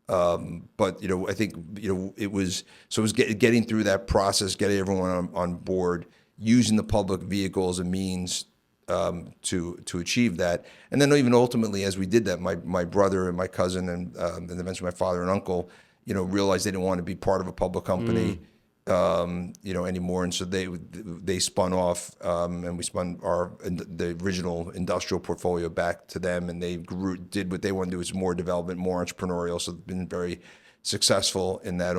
But, I think, it was getting through that process, getting everyone on board, using the public vehicle as a means to achieve that. And then even ultimately, as we did that, my brother and my cousin and eventually my father and uncle, realized they didn't want to be part of a public company anymore. And so they spun off, and we spun the original industrial portfolio back to them, and they did what they want to do, is more development, more entrepreneurial. So they've been very successful in that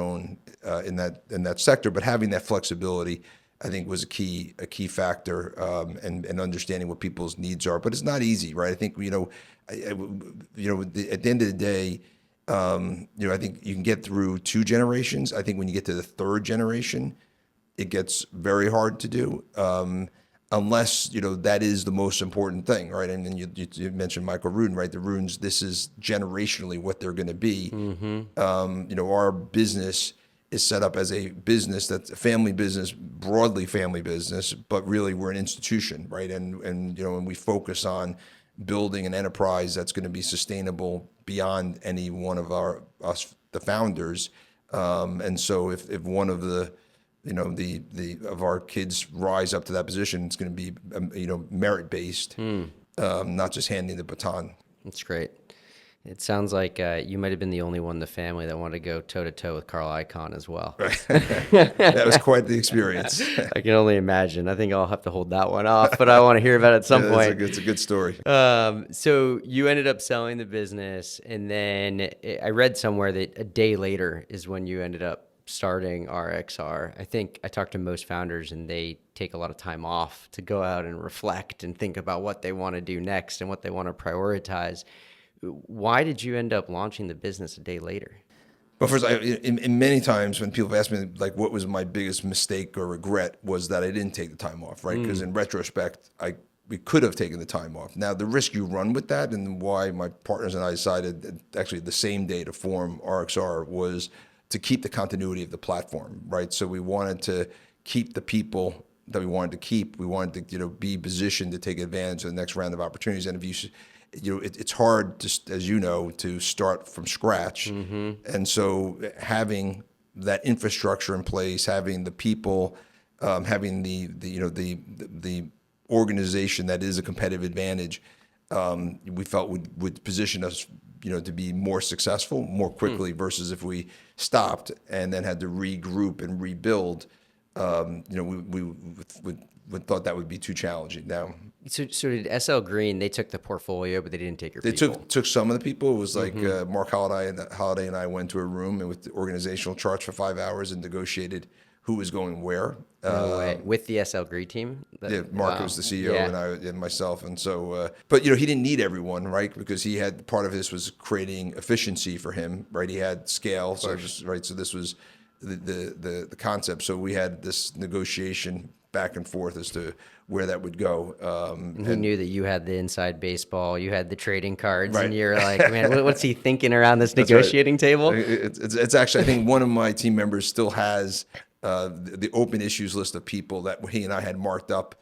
in that sector. But having that flexibility, I think, was a key factor, and understanding what people's needs are. But it's not easy, right? I think at the end of the day, I think you can get through 2 generations. I think when you get to the 3rd generation, it gets very hard to do, unless that is the most important thing, right? And then you mentioned Michael Rudin, right? The Rudins, this is generationally what they're going to be. Mm-hmm. Our business is set up as a business that's a family business, broadly family business, but really we're an institution, right? And we focus on building an enterprise that's going to be sustainable beyond any one of the founders. And so if one of the of our kids rise up to that position, it's going to be merit based, not just handing the baton. That's great. It sounds like you might have been the only one in the family that wanted to go toe-to-toe with Carl Icahn as well. Right. That was quite the experience. I can only imagine. I think I'll have to hold that one off, but I want to hear about it at some point. It's a good story. So you ended up selling the business, and then I read somewhere that a day later is when you ended up starting RXR. I think I talked to most founders, and they take a lot of time off to go out and reflect and think about what they want to do next and what they want to prioritize. Why did you end up launching the business a day later? Well, first, in many times when people ask me, like, what was my biggest mistake or regret, was that I didn't take the time off, right? Because in retrospect, we could have taken the time off. Now, the risk you run with that, and why my partners and I decided actually the same day to form RXR, was to keep the continuity of the platform, right? So we wanted to keep the people that we wanted to keep. We wanted to be positioned to take advantage of the next round of opportunities. And if it's hard, just as to start from scratch. Mm-hmm. And so having that infrastructure in place, having the people, having the organization that is a competitive advantage, we felt would position us, to be more successful more quickly versus if we stopped and then had to regroup and rebuild. We with thought that would be too challenging. Now, So did SL Green, they took the portfolio, but they didn't take your they people. took some of the people. It was like Mark Holiday and I went to a room and with the organizational charts for 5 hours and negotiated who was going where. No way. With the SL Green team? Yeah, Mark Wow. was the CEO Yeah. and I and myself, and so. But he didn't need everyone, right? Because he had part of this was creating efficiency for him, right? He had scale, so right. So this was the concept. So we had this negotiation back and forth as to where that would go. And he knew that you had the inside baseball, you had the trading cards, Right. and you're like, man, what's he thinking around this right. negotiating table? It's actually, I think one of my team members still has the open issues list of people that he and I had marked up.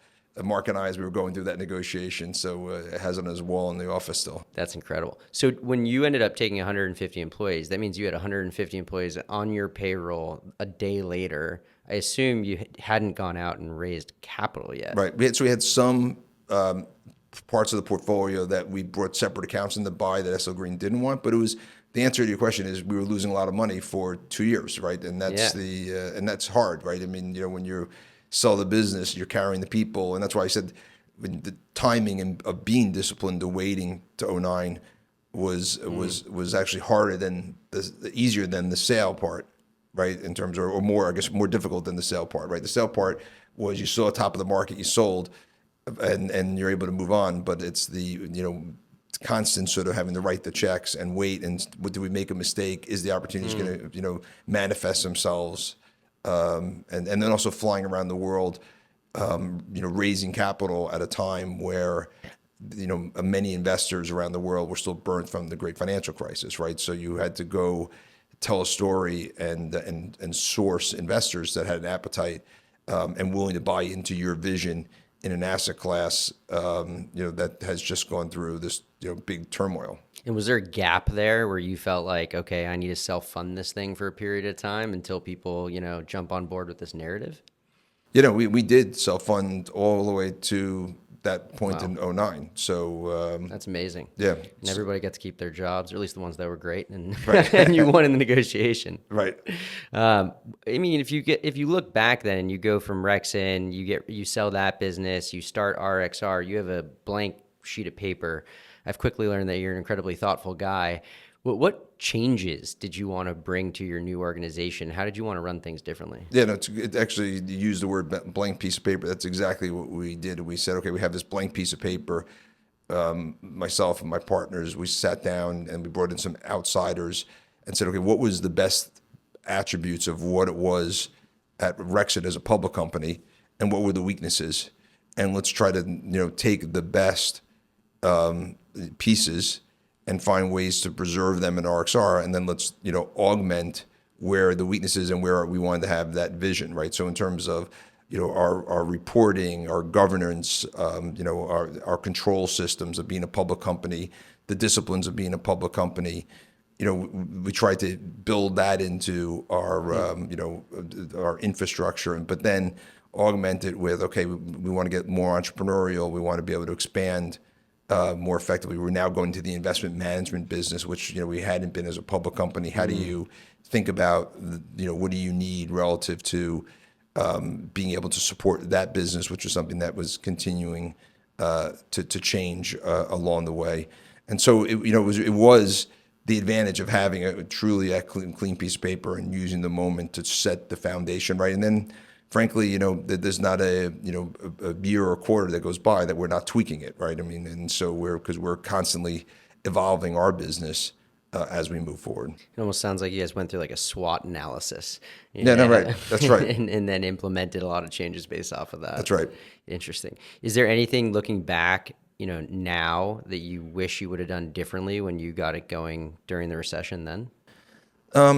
Mark and I, as we were going through that negotiation, so it has it on his wall in the office still. That's incredible. So when you ended up taking 150 employees, that means you had 150 employees on your payroll a day later. I assume you hadn't gone out and raised capital yet. Right. We had some parts of the portfolio that we brought separate accounts in to buy that SL Green didn't want, but it was the answer to your question is we were losing a lot of money for 2 years, right? And that's and that's hard, right? I mean, when you sell the business, you're carrying the people, and that's why I said the timing of being disciplined to waiting to 2009 was actually harder than easier than the sale part, right? In terms of, or more, I guess, more difficult than the sale part, right? The sale part was you saw top of the market, you sold, and you're able to move on, but it's the constant sort of having to write the checks and wait, and do we make a mistake? Is the opportunities going to manifest themselves? And then also flying around the world, raising capital at a time where many investors around the world were still burnt from the great financial crisis, right? So you had to go tell a story and source investors that had an appetite and willing to buy into your vision in an asset class that has just gone through this big turmoil. And was there a gap there where you felt like, okay, I need to self-fund this thing for a period of time until people, jump on board with this narrative? We did self-fund all the way to that point in 2009. So that's amazing. Yeah. And everybody got to keep their jobs, or at least the ones that were great, and Right. and you won in the negotiation. Right. I mean, if you look back then, you go from Rexin, you sell that business, you start RXR, you have a blank sheet of paper. I've quickly learned that you're an incredibly thoughtful guy. What changes did you want to bring to your new organization? How did you want to run things differently? Yeah, no, it actually, you used the word blank piece of paper. That's exactly what we did. We said, okay, we have this blank piece of paper. Myself and my partners, we sat down and we brought in some outsiders and said, okay, what was the best attributes of what it was at Rexit as a public company, and what were the weaknesses? And let's try to take the best pieces and find ways to preserve them in RXR, and then let's augment where the weaknesses and where we wanted to have that vision, right? So in terms of our reporting, our governance, our control systems of being a public company, the disciplines of being a public company, we tried to build that into our infrastructure, but then augment it with, okay, we want to get more entrepreneurial, we want to be able to expand more effectively. We're now going to the investment management business, which we hadn't been as a public company. How do you think about what do you need relative to being able to support that business, which was something that was continuing to change along the way. And so it was the advantage of having a truly clean piece of paper and using the moment to set the foundation right. And then, frankly, there's not a year or a quarter that goes by that we're not tweaking it, right? I mean, and so because we're constantly evolving our business as we move forward. It almost sounds like you guys went through like a SWOT analysis. Yeah, no, right. That's right. and then implemented a lot of changes based off of that. That's right. Interesting. Is there anything looking back, now that you wish you would have done differently when you got it going during the recession then? I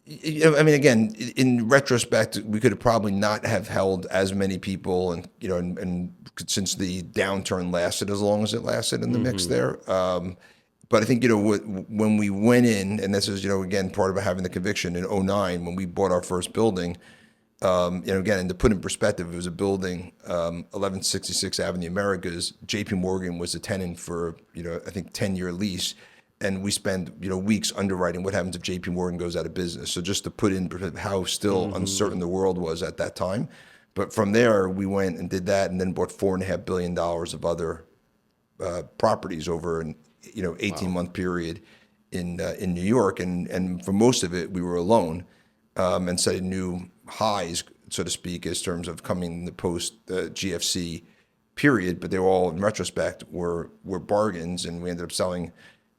mean, again, in retrospect, we could have probably not have held as many people, and and since the downturn lasted as long as it lasted in the mix there. But I think when we went in, and this is again part of having the conviction in 2009 when we bought our first building. Again, and to put in perspective, it was a building, 1166 Avenue Americas. J.P. Morgan was a tenant for I think 10-year lease. And we spend weeks underwriting what happens if J.P. Morgan goes out of business. So just to put in how still uncertain the world was at that time, But from there, we went and did that, and then bought $4.5 billion of other properties over an 18-month period in New York, and for most of it we were alone, and setting new highs, so to speak, as terms of coming in the post GFC period. But they were all, in retrospect, were bargains, and we ended up selling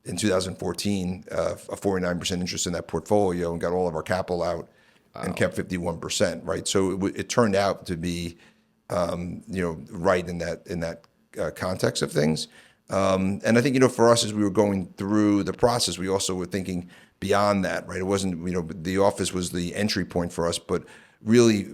in 2014 a 49% interest in that portfolio and got all of our capital out and kept 51%. Right, so it turned out to be right in that context of things. And I think, for us, as we were going through the process, we also were thinking beyond that, right? It wasn't, the office was the entry point for us, but really,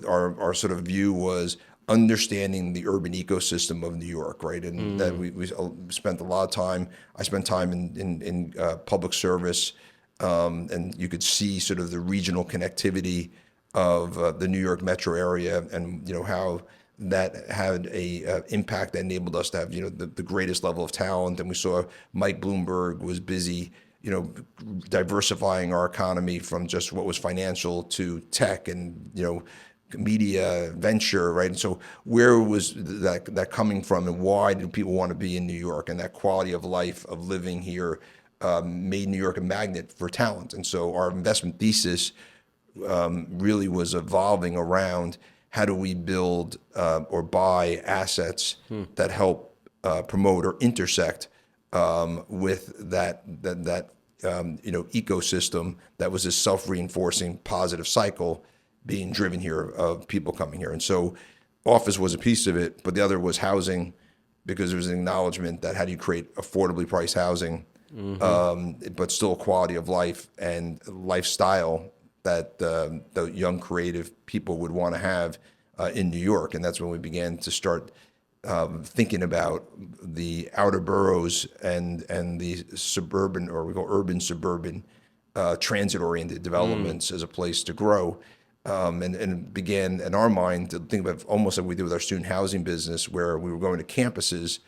our sort of view was understanding the urban ecosystem of New York, right? And that we spent a lot of time. I spent time in public service, and you could see sort of the regional connectivity of the New York metro area, and how that had a impact that enabled us to have the greatest level of talent. And we saw Mike Bloomberg was busy diversifying our economy from just what was financial to tech and media, venture, right? And so where was that coming from, and why did people want to be in New York? And that quality of life of living here made New York a magnet for talent. And so our investment thesis really was evolving around how do we build or buy assets that help promote or intersect with that ecosystem that was this self-reinforcing positive cycle being driven here of people coming here. And so office was a piece of it, but the other was housing, because there was an acknowledgement that how do you create affordably priced housing, but still quality of life and lifestyle that the young creative people would want to have in New York. And that's when we began to start thinking about the outer boroughs and the suburban, or we call urban suburban, transit-oriented developments as a place to grow. And began in our mind to think about almost like we did with our student housing business, where we were going to campuses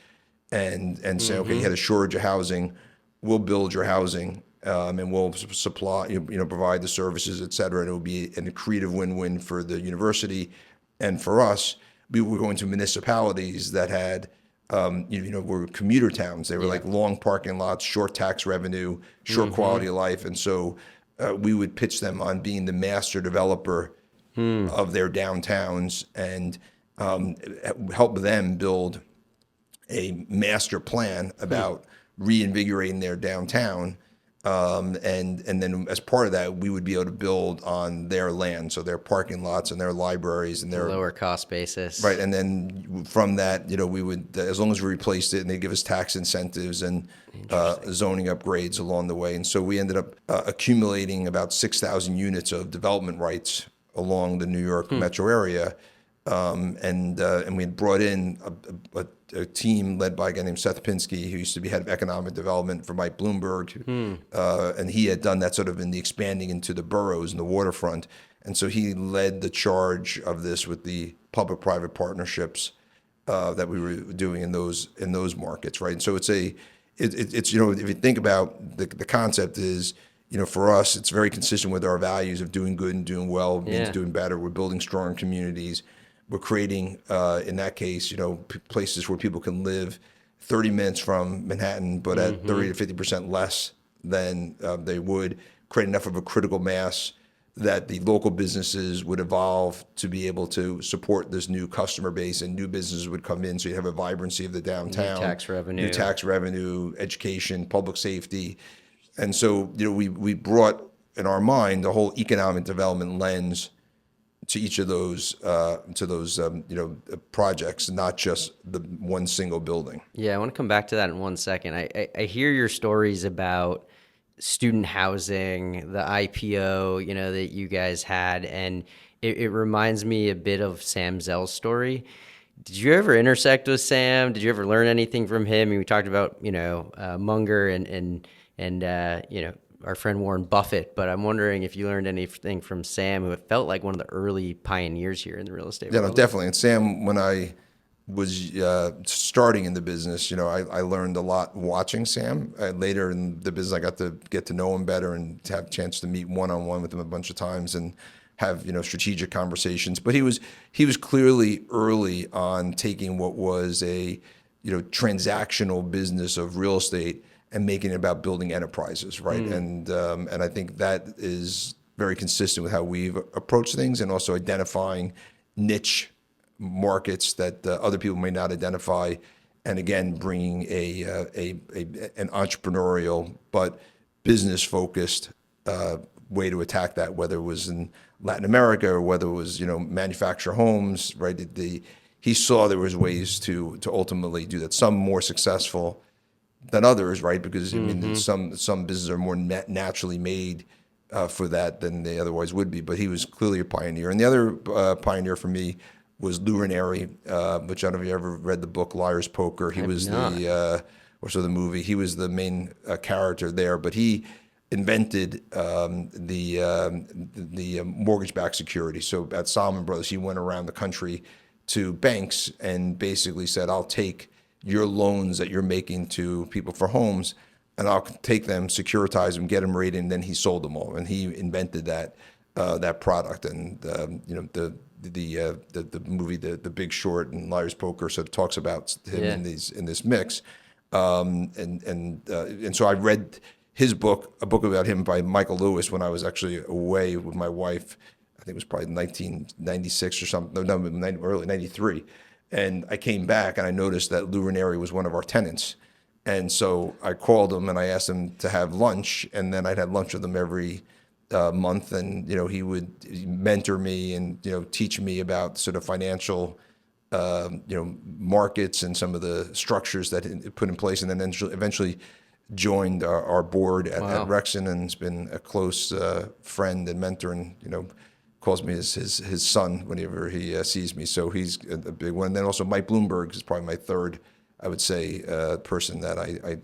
and say, okay, you had a shortage of housing, we'll build your housing, and we'll supply, provide the services, et cetera. And it will be a creative win-win for the university and for us. We were going to municipalities that had, were commuter towns. They were like long parking lots, short tax revenue, short quality of life. And so we would pitch them on being the master developer of their downtowns, and help them build a master plan about reinvigorating their downtown. And then as part of that, we would be able to build on their land, so their parking lots and their libraries and their lower cost basis. Right, and then from that, we would, as long as we replaced it, and they give us tax incentives and zoning upgrades along the way. And so we ended up accumulating about 6,000 units of development rights along the New York metro area. And we had brought in a team led by a guy named Seth Pinsky, who used to be head of economic development for Mike Bloomberg. And he had done that sort of in the expanding into the boroughs and the waterfront. And so he led the charge of this with the public-private partnerships that we were doing in those markets, right? And so it's if you think about the concept is, for us, it's very consistent with our values of doing good and doing well means doing better. We're building strong communities. We're creating, in that case, places where people can live 30 minutes from Manhattan, but at 30 to 50% less than they would, create enough of a critical mass that the local businesses would evolve to be able to support this new customer base, and new businesses would come in. So you have a vibrancy of the downtown. New tax revenue, education, public safety. And so, we brought in our mind the whole economic development lens to each of those projects, not just the one single building. Yeah, I want to come back to that in 1 second. I hear your stories about student housing, the IPO, that you guys had, and it reminds me a bit of Sam Zell's story. Did you ever intersect with Sam? Did you ever learn anything from him? I mean, we talked about Munger and our friend Warren Buffett, but I'm wondering if you learned anything from Sam, who felt like one of the early pioneers here in the real estate world. Yeah, no, definitely. And Sam, when I was starting in the business, I learned a lot watching Sam. Later in the business, I got to get to know him better and have a chance to meet one-on-one with him a bunch of times. And have strategic conversations. But he was clearly early on taking what was a transactional business of real estate and making it about building enterprises, right? And I think that is very consistent with how we've approached things, and also identifying niche markets that other people may not identify, and again bringing an entrepreneurial but business focused way to attack that, whether it was in Latin America or whether it was manufacture homes, right? He saw there was ways to ultimately do that. Some more successful than others, right? Because I mean, some businesses are more naturally made for that than they otherwise would be. But he was clearly a pioneer. And the other pioneer for me was Lou Ranieri, which I don't know if you ever read the book Liar's Poker. He was the movie. He was the main character there, but he invented the mortgage-backed security. So at Salomon Brothers, he went around the country to banks and basically said, "I'll take your loans that you're making to people for homes, and I'll take them, securitize them, get them rated," and then he sold them all. And he invented that product. And the movie The Big Short and Liar's Poker sort of talks about him in this mix. And so I read his book, a book about him by Michael Lewis, when I was actually away with my wife. I think it was probably 1996 or something, early 93. And I came back and I noticed that Lou Ranieri was one of our tenants. And so I called him and I asked him to have lunch, and then I'd have lunch with him every month. And, he would mentor me and, teach me about sort of financial, markets and some of the structures that he put in place. And then eventually joined our board at Recession, and has been a close friend and mentor, and, calls me his son whenever he sees me. So he's a big one. And then also Mike Bloomberg is probably my third, I would say, person that I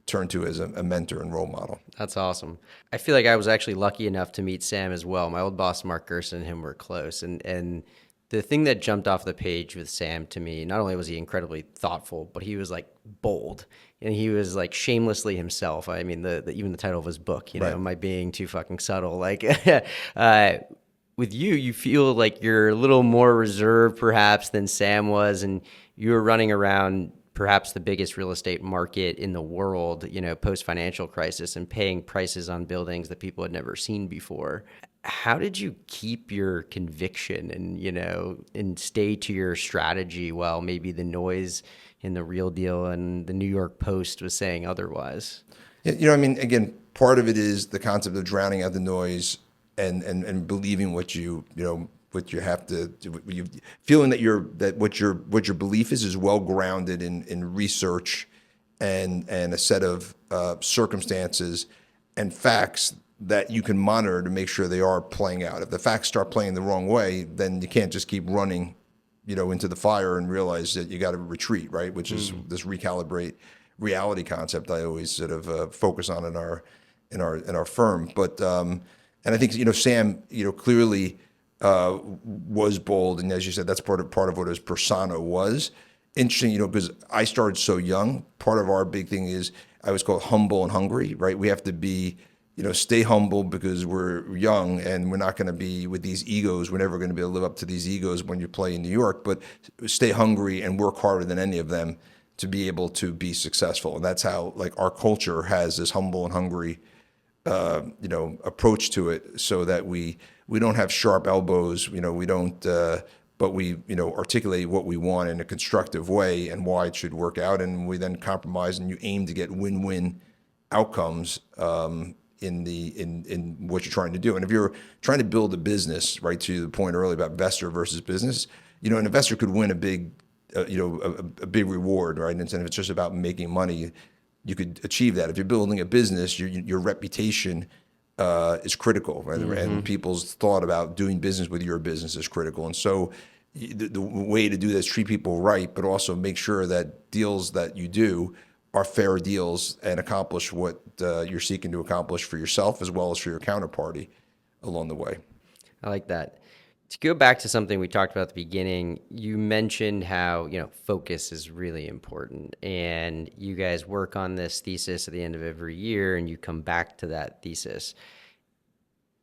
turn to as a mentor and role model. That's awesome. I feel like I was actually lucky enough to meet Sam as well. My old boss, Mark Gerson, and him were close. And the thing that jumped off the page with Sam to me, not only was he incredibly thoughtful, but he was like bold, and he was like shamelessly himself. I mean, even the title of his book, Right. Am I being too fucking subtle? Like, with you feel like you're a little more reserved perhaps than Sam was, and you were running around perhaps the biggest real estate market in the world, post-financial crisis, and paying prices on buildings that people had never seen before. How did you keep your conviction and stay to your strategy while maybe the noise in the Real Deal and the New York Post was saying otherwise? Yeah, again, part of it is the concept of drowning out the noise and believing what you have to, feeling that what your belief is well grounded in research and a set of circumstances and facts that you can monitor to make sure they are playing out. If the facts start playing the wrong way, then you can't just keep running, into the fire and realize that you got to retreat, right? Which is this recalibrate reality concept I always sort of focus on in our firm. But and I think Sam clearly was bold, and as you said, that's part of what his persona was. Interesting, because I started so young. Part of our big thing is I was called humble and hungry, right? We have to be, stay humble because we're young and we're not going to be with these egos. We're never going to be able to live up to these egos when you play in New York, but stay hungry and work harder than any of them to be able to be successful. And that's how our culture has this humble and hungry approach to it, so that we don't have sharp elbows, we don't, but we, articulate what we want in a constructive way and why it should work out. And we then compromise, and you aim to get win-win outcomes in what you're trying to do. And if you're trying to build a business, right, to the point earlier about investor versus business, an investor could win a big, a big reward, right? And if it's just about making money, you could achieve that. If you're building a business, your reputation is critical, right? And people's thought about doing business with your business is critical. And so the way to do that is treat people right, but also make sure that deals that you do are fair deals and accomplish what you're seeking to accomplish for yourself as well as for your counterparty along the way. I like that. To go back to something we talked about at the beginning, you mentioned how, focus is really important, and you guys work on this thesis at the end of every year and you come back to that thesis.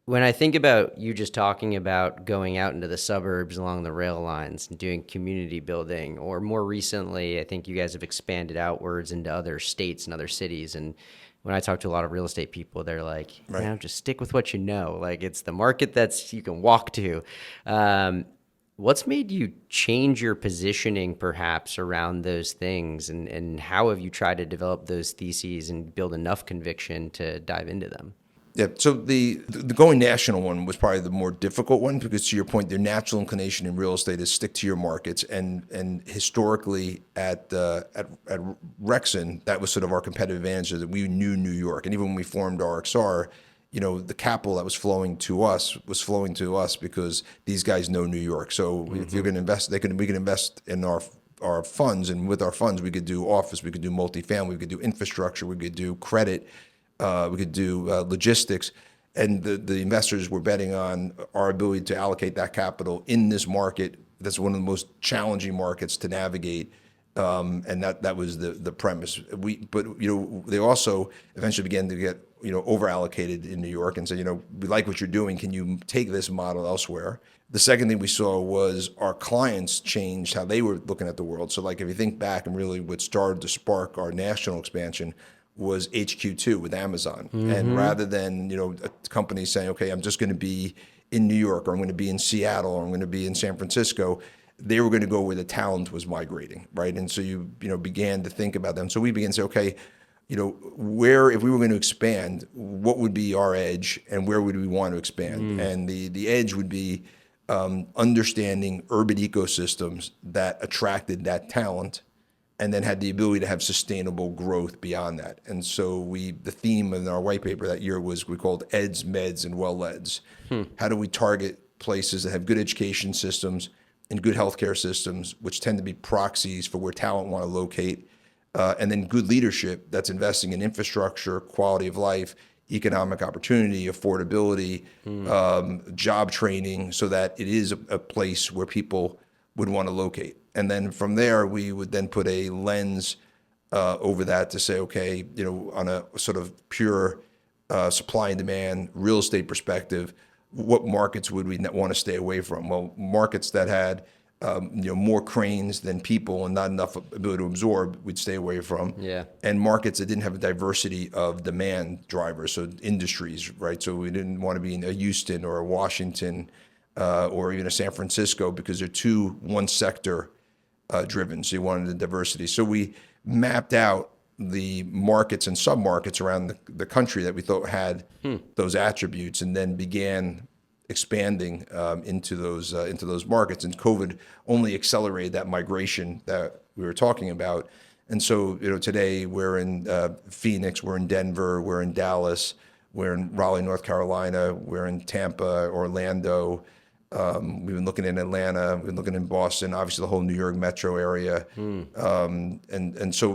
When I think about you just talking about going out into the suburbs along the rail lines and doing community building, or more recently, I think you guys have expanded outwards into other states and other cities. And when I talk to a lot of real estate people, they're like, Right. just stick with what you know. Like it's the market that's you can walk to. Um, what's made you change your positioning perhaps around those things? And how have you tried to develop those theses and build enough conviction to dive into them? Yeah. So the going national one was probably the more difficult one because, to your point, their natural inclination in real estate is stick to your markets, and historically at Rexon, that was sort of our competitive advantage, that we knew New York, and even when we formed RXR, the capital that was flowing to us because these guys know New York. So if you're going to invest, we can invest in our funds, and with our funds, we could do office, we could do multifamily, we could do infrastructure, we could do credit. We could do logistics, and the investors were betting on our ability to allocate that capital in this market. That's one of the most challenging markets to navigate, and that was the premise. But they also eventually began to get over allocated in New York, and said, we like what you're doing. Can you take this model elsewhere? The second thing we saw was our clients changed how they were looking at the world. So, like if you think back, and really what started to spark our national expansion was HQ2 with Amazon. And rather than, a company saying, okay, I'm just going to be in New York, or I'm going to be in Seattle, or I'm going to be in San Francisco, they were going to go where the talent was migrating, right? And so you began to think about them. So we began to say, okay, where, if we were going to expand, what would be our edge, and where would we want to expand? And the edge would be understanding urban ecosystems that attracted that talent, and then had the ability to have sustainable growth beyond that. And so the theme in our white paper that year was, we called EDS, MEDS, and well-eds. How do we target places that have good education systems and good healthcare systems, which tend to be proxies for where talent want to locate, and then good leadership that's investing in infrastructure, quality of life, economic opportunity, affordability, job training, so that it is a place where people would want to locate. And then from there, we would then put a lens over that to say, okay, on a sort of pure supply and demand real estate perspective, what markets would we want to stay away from? Well, markets that had more cranes than people and not enough ability to absorb, we'd stay away from. Yeah. And markets that didn't have a diversity of demand drivers, so industries, right? So we didn't want to be in a Houston or a Washington or even a San Francisco, because they're too one sector driven. So you wanted the diversity. So we mapped out the markets and submarkets around the country that we thought had those attributes, and then began expanding into those markets. And COVID only accelerated that migration that we were talking about. And so today we're in Phoenix, we're in Denver, we're in Dallas, we're in Raleigh, North Carolina, we're in Tampa, Orlando. We've been looking in Atlanta, we've been looking in Boston, obviously the whole New York metro area. And so,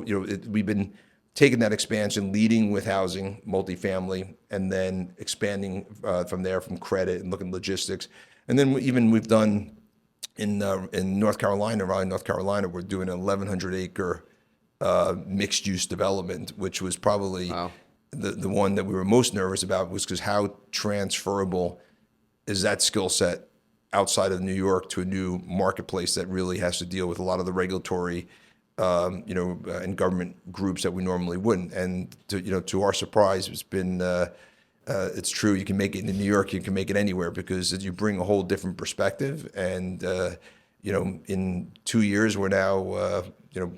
we've been taking that expansion, leading with housing, multifamily, and then expanding from there, from credit and looking at logistics. And then we've done in North Carolina, Raleigh, North Carolina, we're doing an 1,100 acre mixed use development, which was probably the one that we were most nervous about, was because how transferable is that skill set outside of New York to a new marketplace that really has to deal with a lot of the regulatory, and government groups that we normally wouldn't. And to our surprise, it's been, it's true. You can make it in New York, you can make it anywhere, because you bring a whole different perspective. And in 2 years, we're now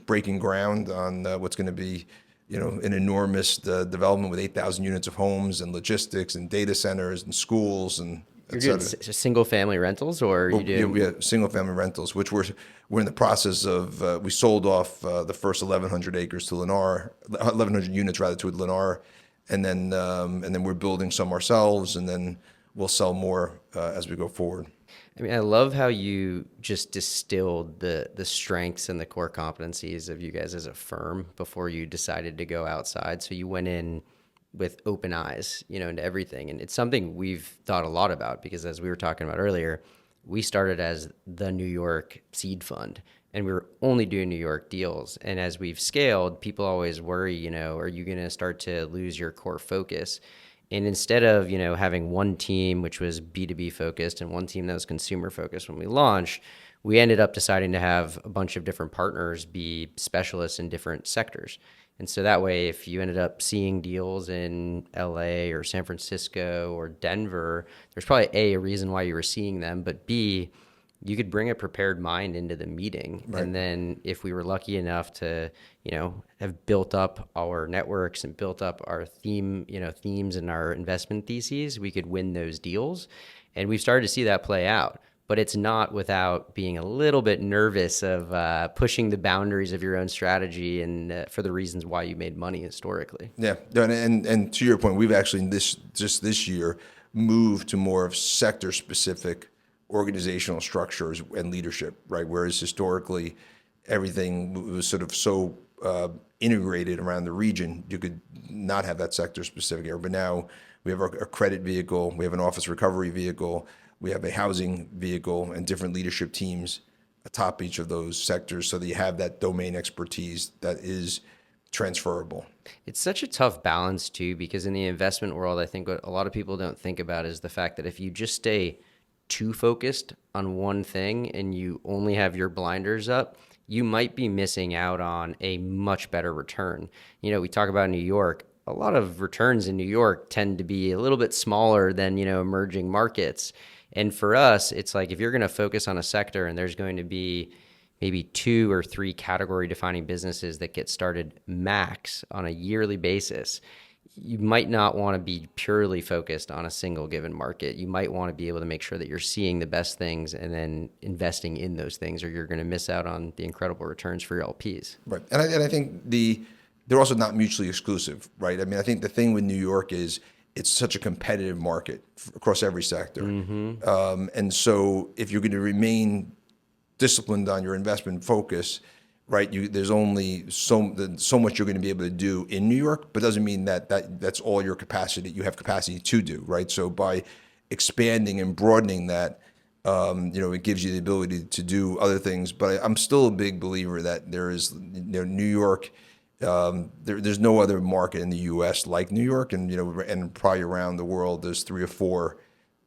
breaking ground on what's going to be an enormous development with 8,000 units of homes and logistics and data centers and schools and You're doing single family rentals, or you do? We have single family rentals, which we're in the process of. We sold off the first 1,100 acres to Lennar, 1,100 units rather, to Lennar, and then we're building some ourselves, and then we'll sell more as we go forward. I mean, I love how you just distilled the strengths and the core competencies of you guys as a firm before you decided to go outside. So you went in with open eyes, into everything. And it's something we've thought a lot about, because as we were talking about earlier, we started as the New York seed fund, and we were only doing New York deals. And as we've scaled, people always worry, are you going to start to lose your core focus? And instead of, having one team, which was B2B focused and one team that was consumer focused when we launched, we ended up deciding to have a bunch of different partners be specialists in different sectors. And so that way, if you ended up seeing deals in LA or San Francisco or Denver, there's probably a reason why you were seeing them, but B, you could bring a prepared mind into the meeting. Right. And then if we were lucky enough to, have built up our networks and built up our themes and our investment theses, we could win those deals. And we've started to see that play out. But it's not without being a little bit nervous of pushing the boundaries of your own strategy and for the reasons why you made money historically. Yeah, and to your point, we've actually this year moved to more of sector specific organizational structures and leadership, right? Whereas historically, everything was sort of so integrated around the region, you could not have that sector specific area. But now we have a credit vehicle, we have an office recovery vehicle, we have a housing vehicle, and different leadership teams atop each of those sectors, so that you have that domain expertise that is transferable. It's such a tough balance too, because in the investment world, I think what a lot of people don't think about is the fact that if you just stay too focused on one thing and you only have your blinders up, you might be missing out on a much better return. We talk about New York. A lot of returns in New York tend to be a little bit smaller than, emerging markets. And for us, it's like if you're going to focus on a sector and there's going to be maybe 2 or 3 category defining businesses that get started max on a yearly basis, you might not want to be purely focused on a single given market. You might want to be able to make sure that you're seeing the best things and then investing in those things, or you're going to miss out on the incredible returns for your LPs. Right. And I think they're also not mutually exclusive, right? I mean, I think the thing with New York is it's such a competitive market across every sector. Mm-hmm. And so if you're going to remain disciplined on your investment focus, right, there's only so much you're going to be able to do in New York, but doesn't mean that's all your capacity, you have capacity to do, right? So by expanding and broadening that, it gives you the ability to do other things. But I'm still a big believer that there is, New York, there's no other market in the U.S. like New York, and and probably around the world, there's 3 or 4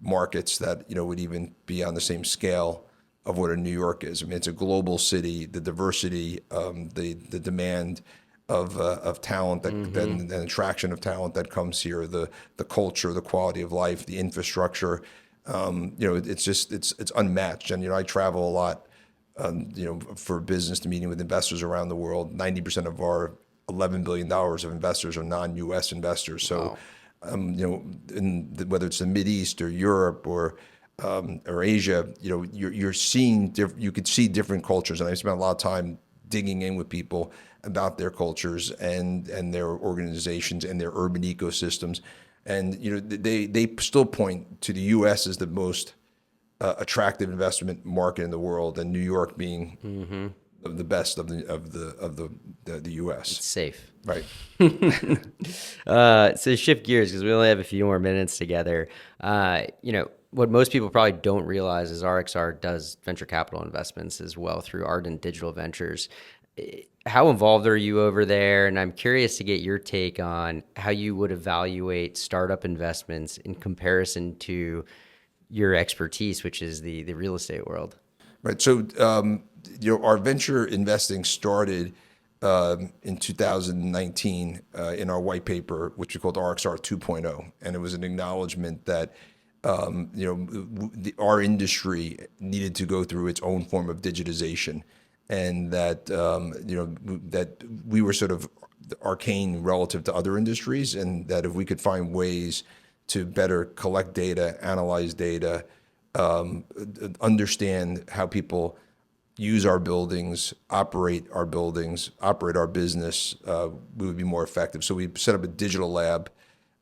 markets that would even be on the same scale of what a New York is. I mean, it's a global city. The diversity, the demand of talent, and attraction of talent that comes here, the culture, the quality of life, the infrastructure. It's unmatched. And I travel a lot, for business, to meeting with investors around the world. 90% of our $11 billion of investors are non-U.S. investors. So, wow. Whether it's the Mideast or Europe or Asia, you're seeing you could see different cultures, and I spent a lot of time digging in with people about their cultures and their organizations and their urban ecosystems, and they still point to the U.S. as the most attractive investment market in the world, and New York being mm-hmm. the best of the U.S. It's safe, right? So shift gears because we only have a few more minutes together. What most people probably don't realize is RXR does venture capital investments as well through Ardent Digital Ventures. How involved are you over there? And I'm curious to get your take on how you would evaluate startup investments in comparison to your expertise, which is the real estate world. Right. So, our venture investing started in 2019 in our white paper, which we called RXR 2.0, and it was an acknowledgement that our industry needed to go through its own form of digitization, and that that we were sort of arcane relative to other industries, and that if we could find ways to better collect data, analyze data, understand how people use our buildings, operate our business, we would be more effective. So we set up a digital lab.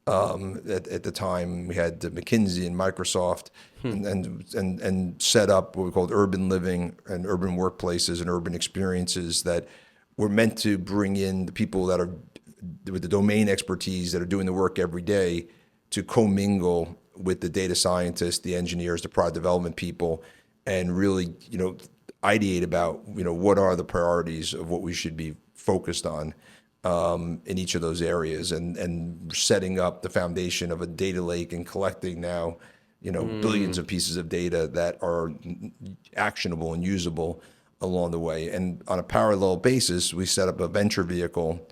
At the time, we had McKinsey and Microsoft, and set up what we called urban living and urban workplaces and urban experiences that were meant to bring in the people that are with the domain expertise that are doing the work every day to commingle with the data scientists, the engineers, the product development people, and really ideate about what are the priorities of what we should be focused on. in each of those areas, and setting up the foundation of a data lake and collecting now, billions of pieces of data that are actionable and usable along the way. And on a parallel basis, we set up a venture vehicle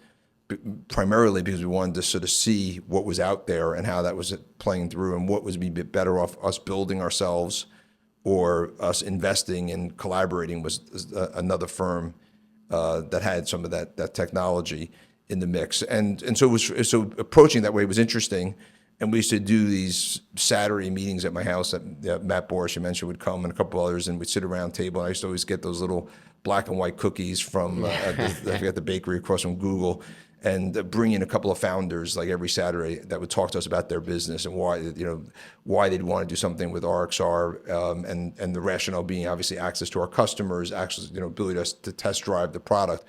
primarily because we wanted to sort of see what was out there and how that was playing through, and what was be better off us building ourselves or us investing and collaborating with another firm that had some of that technology in the mix. And so approaching that way was interesting. And we used to do these Saturday meetings at my house that Matt Boris, you mentioned, would come, and a couple others, and we'd sit around table. And I used to always get those little black and white cookies from I forget the bakery across from Google, and bring in a couple of founders like every Saturday that would talk to us about their business and why they'd want to do something with RXR, and the rationale being obviously access to our customers, access, ability to test drive the product.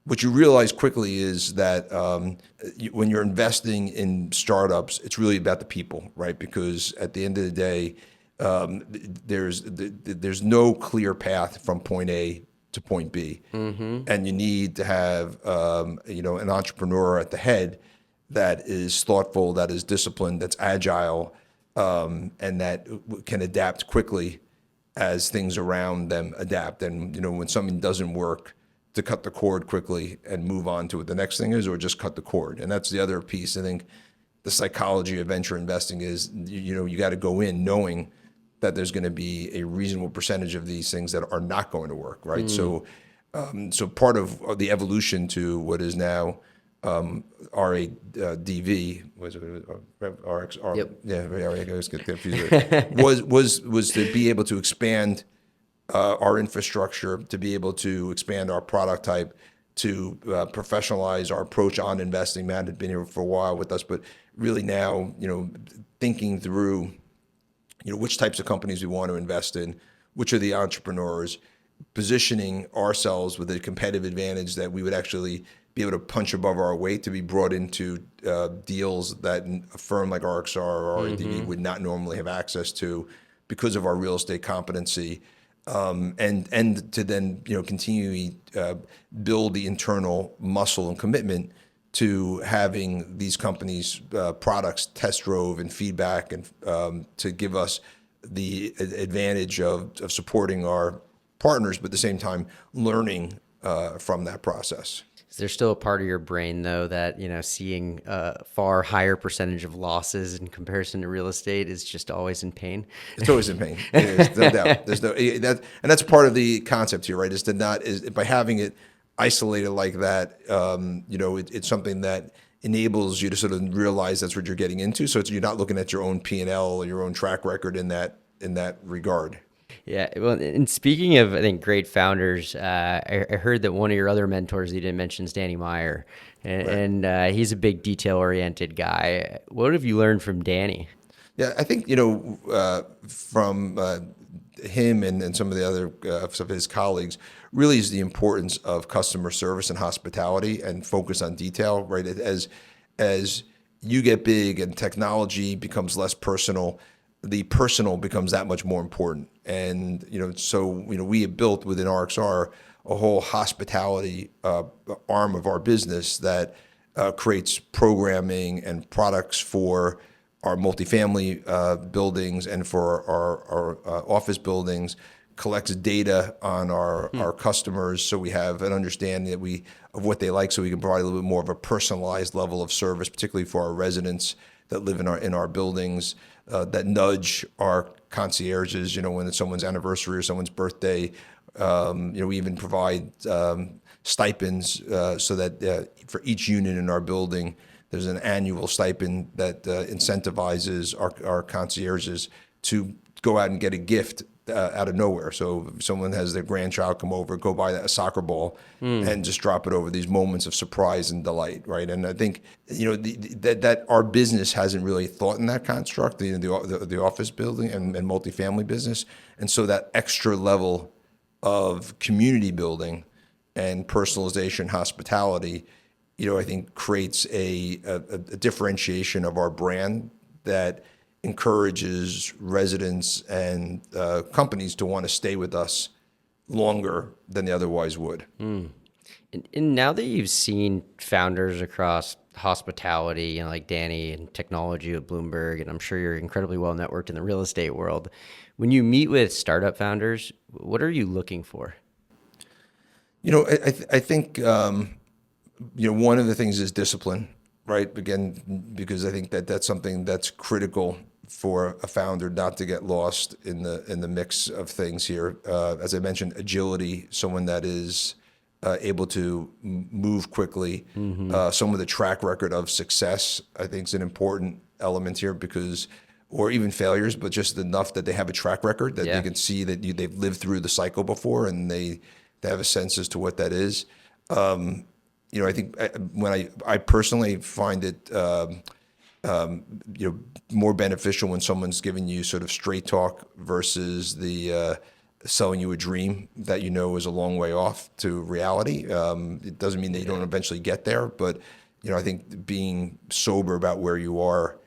What you realize quickly is that when you're investing in startups, it's really about the people, right? Because at the end of the day, there's no clear path from point A to point B, and you need to have an entrepreneur at the head that is thoughtful, that is disciplined, that's agile, and that can adapt quickly as things around them adapt. And when something doesn't work, to cut the cord quickly and move on to what the next thing is, or just cut the cord. And that's the other piece. I think the psychology of venture investing is, you got to go in knowing that there's going to be a reasonable percentage of these things that are not going to work, right? So part of the evolution to what is now RADV, was it RXR? Yep. Yeah, I always get confused. was to be able to expand our infrastructure, to be able to expand our product type, to professionalize our approach on investing. Matt had been here for a while with us, but really now, thinking through, which types of companies we want to invest in, which are the entrepreneurs, positioning ourselves with a competitive advantage that we would actually be able to punch above our weight to be brought into deals that a firm like RXR or RADV would not normally have access to because of our real estate competency. And to then continually build the internal muscle and commitment to having these companies' products test drove and feedback, and to give us the advantage of supporting our partners, but at the same time learning from that process. Is there still a part of your brain, though, that, seeing a far higher percentage of losses in comparison to real estate is just always in pain? It's always in pain. It is, no doubt. There's and that's part of the concept here, right? Is by having it isolated like that, it's something that enables you to sort of realize that's what you're getting into. So you're not looking at your own P&L or your own track record in that regard. Yeah, well, and speaking of, I think, great founders, I heard that one of your other mentors you didn't mention is Danny Meyer, and he's a big detail-oriented guy. What have you learned from Danny? Yeah, I think, from him and some of the other of his colleagues, really is the importance of customer service and hospitality and focus on detail, right? As you get big and technology becomes less personal, the personal becomes that much more important. And, we have built within RXR a whole hospitality arm of our business that creates programming and products for our multifamily buildings and for our office buildings, collects data on our customers, so we have an understanding of what they like, so we can provide a little bit more of a personalized level of service, particularly for our residents that live in our buildings, that nudge our concierges, when it's someone's anniversary or someone's birthday. We even provide stipends so that for each unit in our building, there's an annual stipend that incentivizes our concierges to go out and get a gift out of nowhere. So if someone has their grandchild come over, go buy a soccer ball and just drop it over, these moments of surprise and delight, right? And I think that our business hasn't really thought in that construct, the office building and multifamily business, and so that extra level of community building and personalization, hospitality, I think creates a differentiation of our brand that encourages residents and companies to want to stay with us longer than they otherwise would. And now that you've seen founders across hospitality, like Danny and technology at Bloomberg, and I'm sure you're incredibly well networked in the real estate world, when you meet with startup founders, what are you looking for? I think one of the things is discipline, right? Again, because I think that that's something that's critical for a founder not to get lost in the mix of things here. As I mentioned, agility, someone that is able to move quickly, someone with a track record of success, I think is an important element here because, or even failures, but just enough that they have a track record that they can see that they've lived through the cycle before and they have a sense as to what that is. I think when I personally find it, more beneficial when someone's giving you sort of straight talk versus the selling you a dream that is a long way off to reality. It doesn't mean that you don't eventually get there, but I think being sober about where you are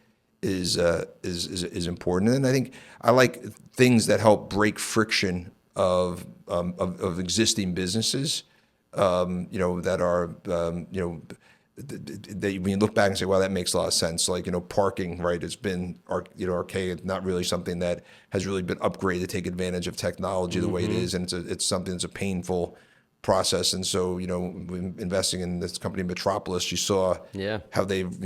is important. And I think I like things that help break friction of existing businesses. That are, that when you look back and say, wow, that makes a lot of sense. Like, parking, right? It's been, archaic, not really something that has really been upgraded to take advantage of technology the way it is. And it's something that's a painful process. And so, investing in this company, Metropolis, you saw how they've,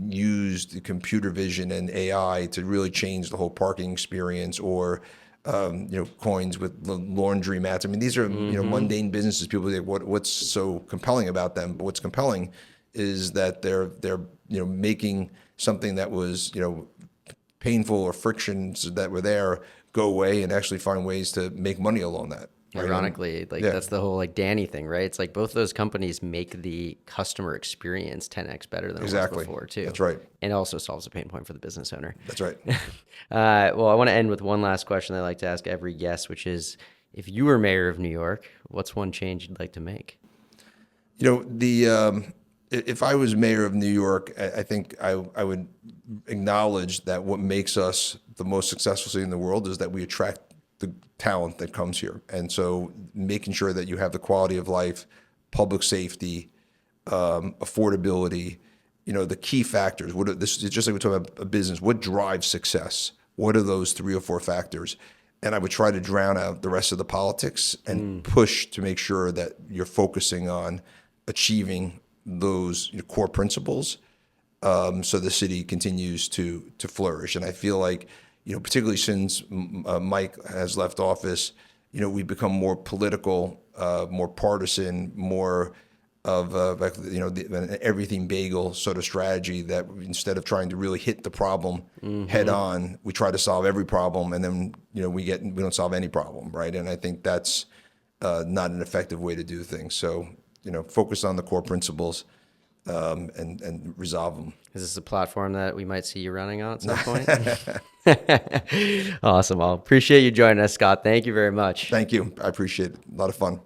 used computer vision and AI to really change the whole parking experience, or coins with laundry mats. I mean, these are mundane businesses. People say, what's so compelling about them? But what's compelling is that they're making something that was painful or frictions that were there go away and actually find ways to make money along that. Right? Ironically, that's the whole Danny thing, right? It's like both of those companies make the customer experience 10x better than it was before too. That's right. And it also solves a pain point for the business owner. That's right. Well, I want to end with one last question that I like to ask every guest, which is, if you were mayor of New York, what's one change you'd like to make? If I was mayor of New York, I think I would acknowledge that what makes us the most successful city in the world is that we attract the talent that comes here. And so making sure that you have the quality of life, public safety, affordability, the key factors. This is just like we're talking about a business. What drives success? What are those 3 or 4 factors? And I would try to drown out the rest of the politics and push to make sure that you're focusing on achieving those core principles, so the city continues to flourish. And I feel like, particularly since Mike has left office, we've become more political, more partisan, more of an everything bagel sort of strategy, that instead of trying to really hit the problem head on, we try to solve every problem, and then we don't solve any problem, right? And I think that's not an effective way to do things. So focus on the core principles and resolve them. Is this a platform that we might see you running on at some point? Awesome. Well, appreciate you joining us, Scott. Thank you very much. Thank you. I appreciate it. A lot of fun.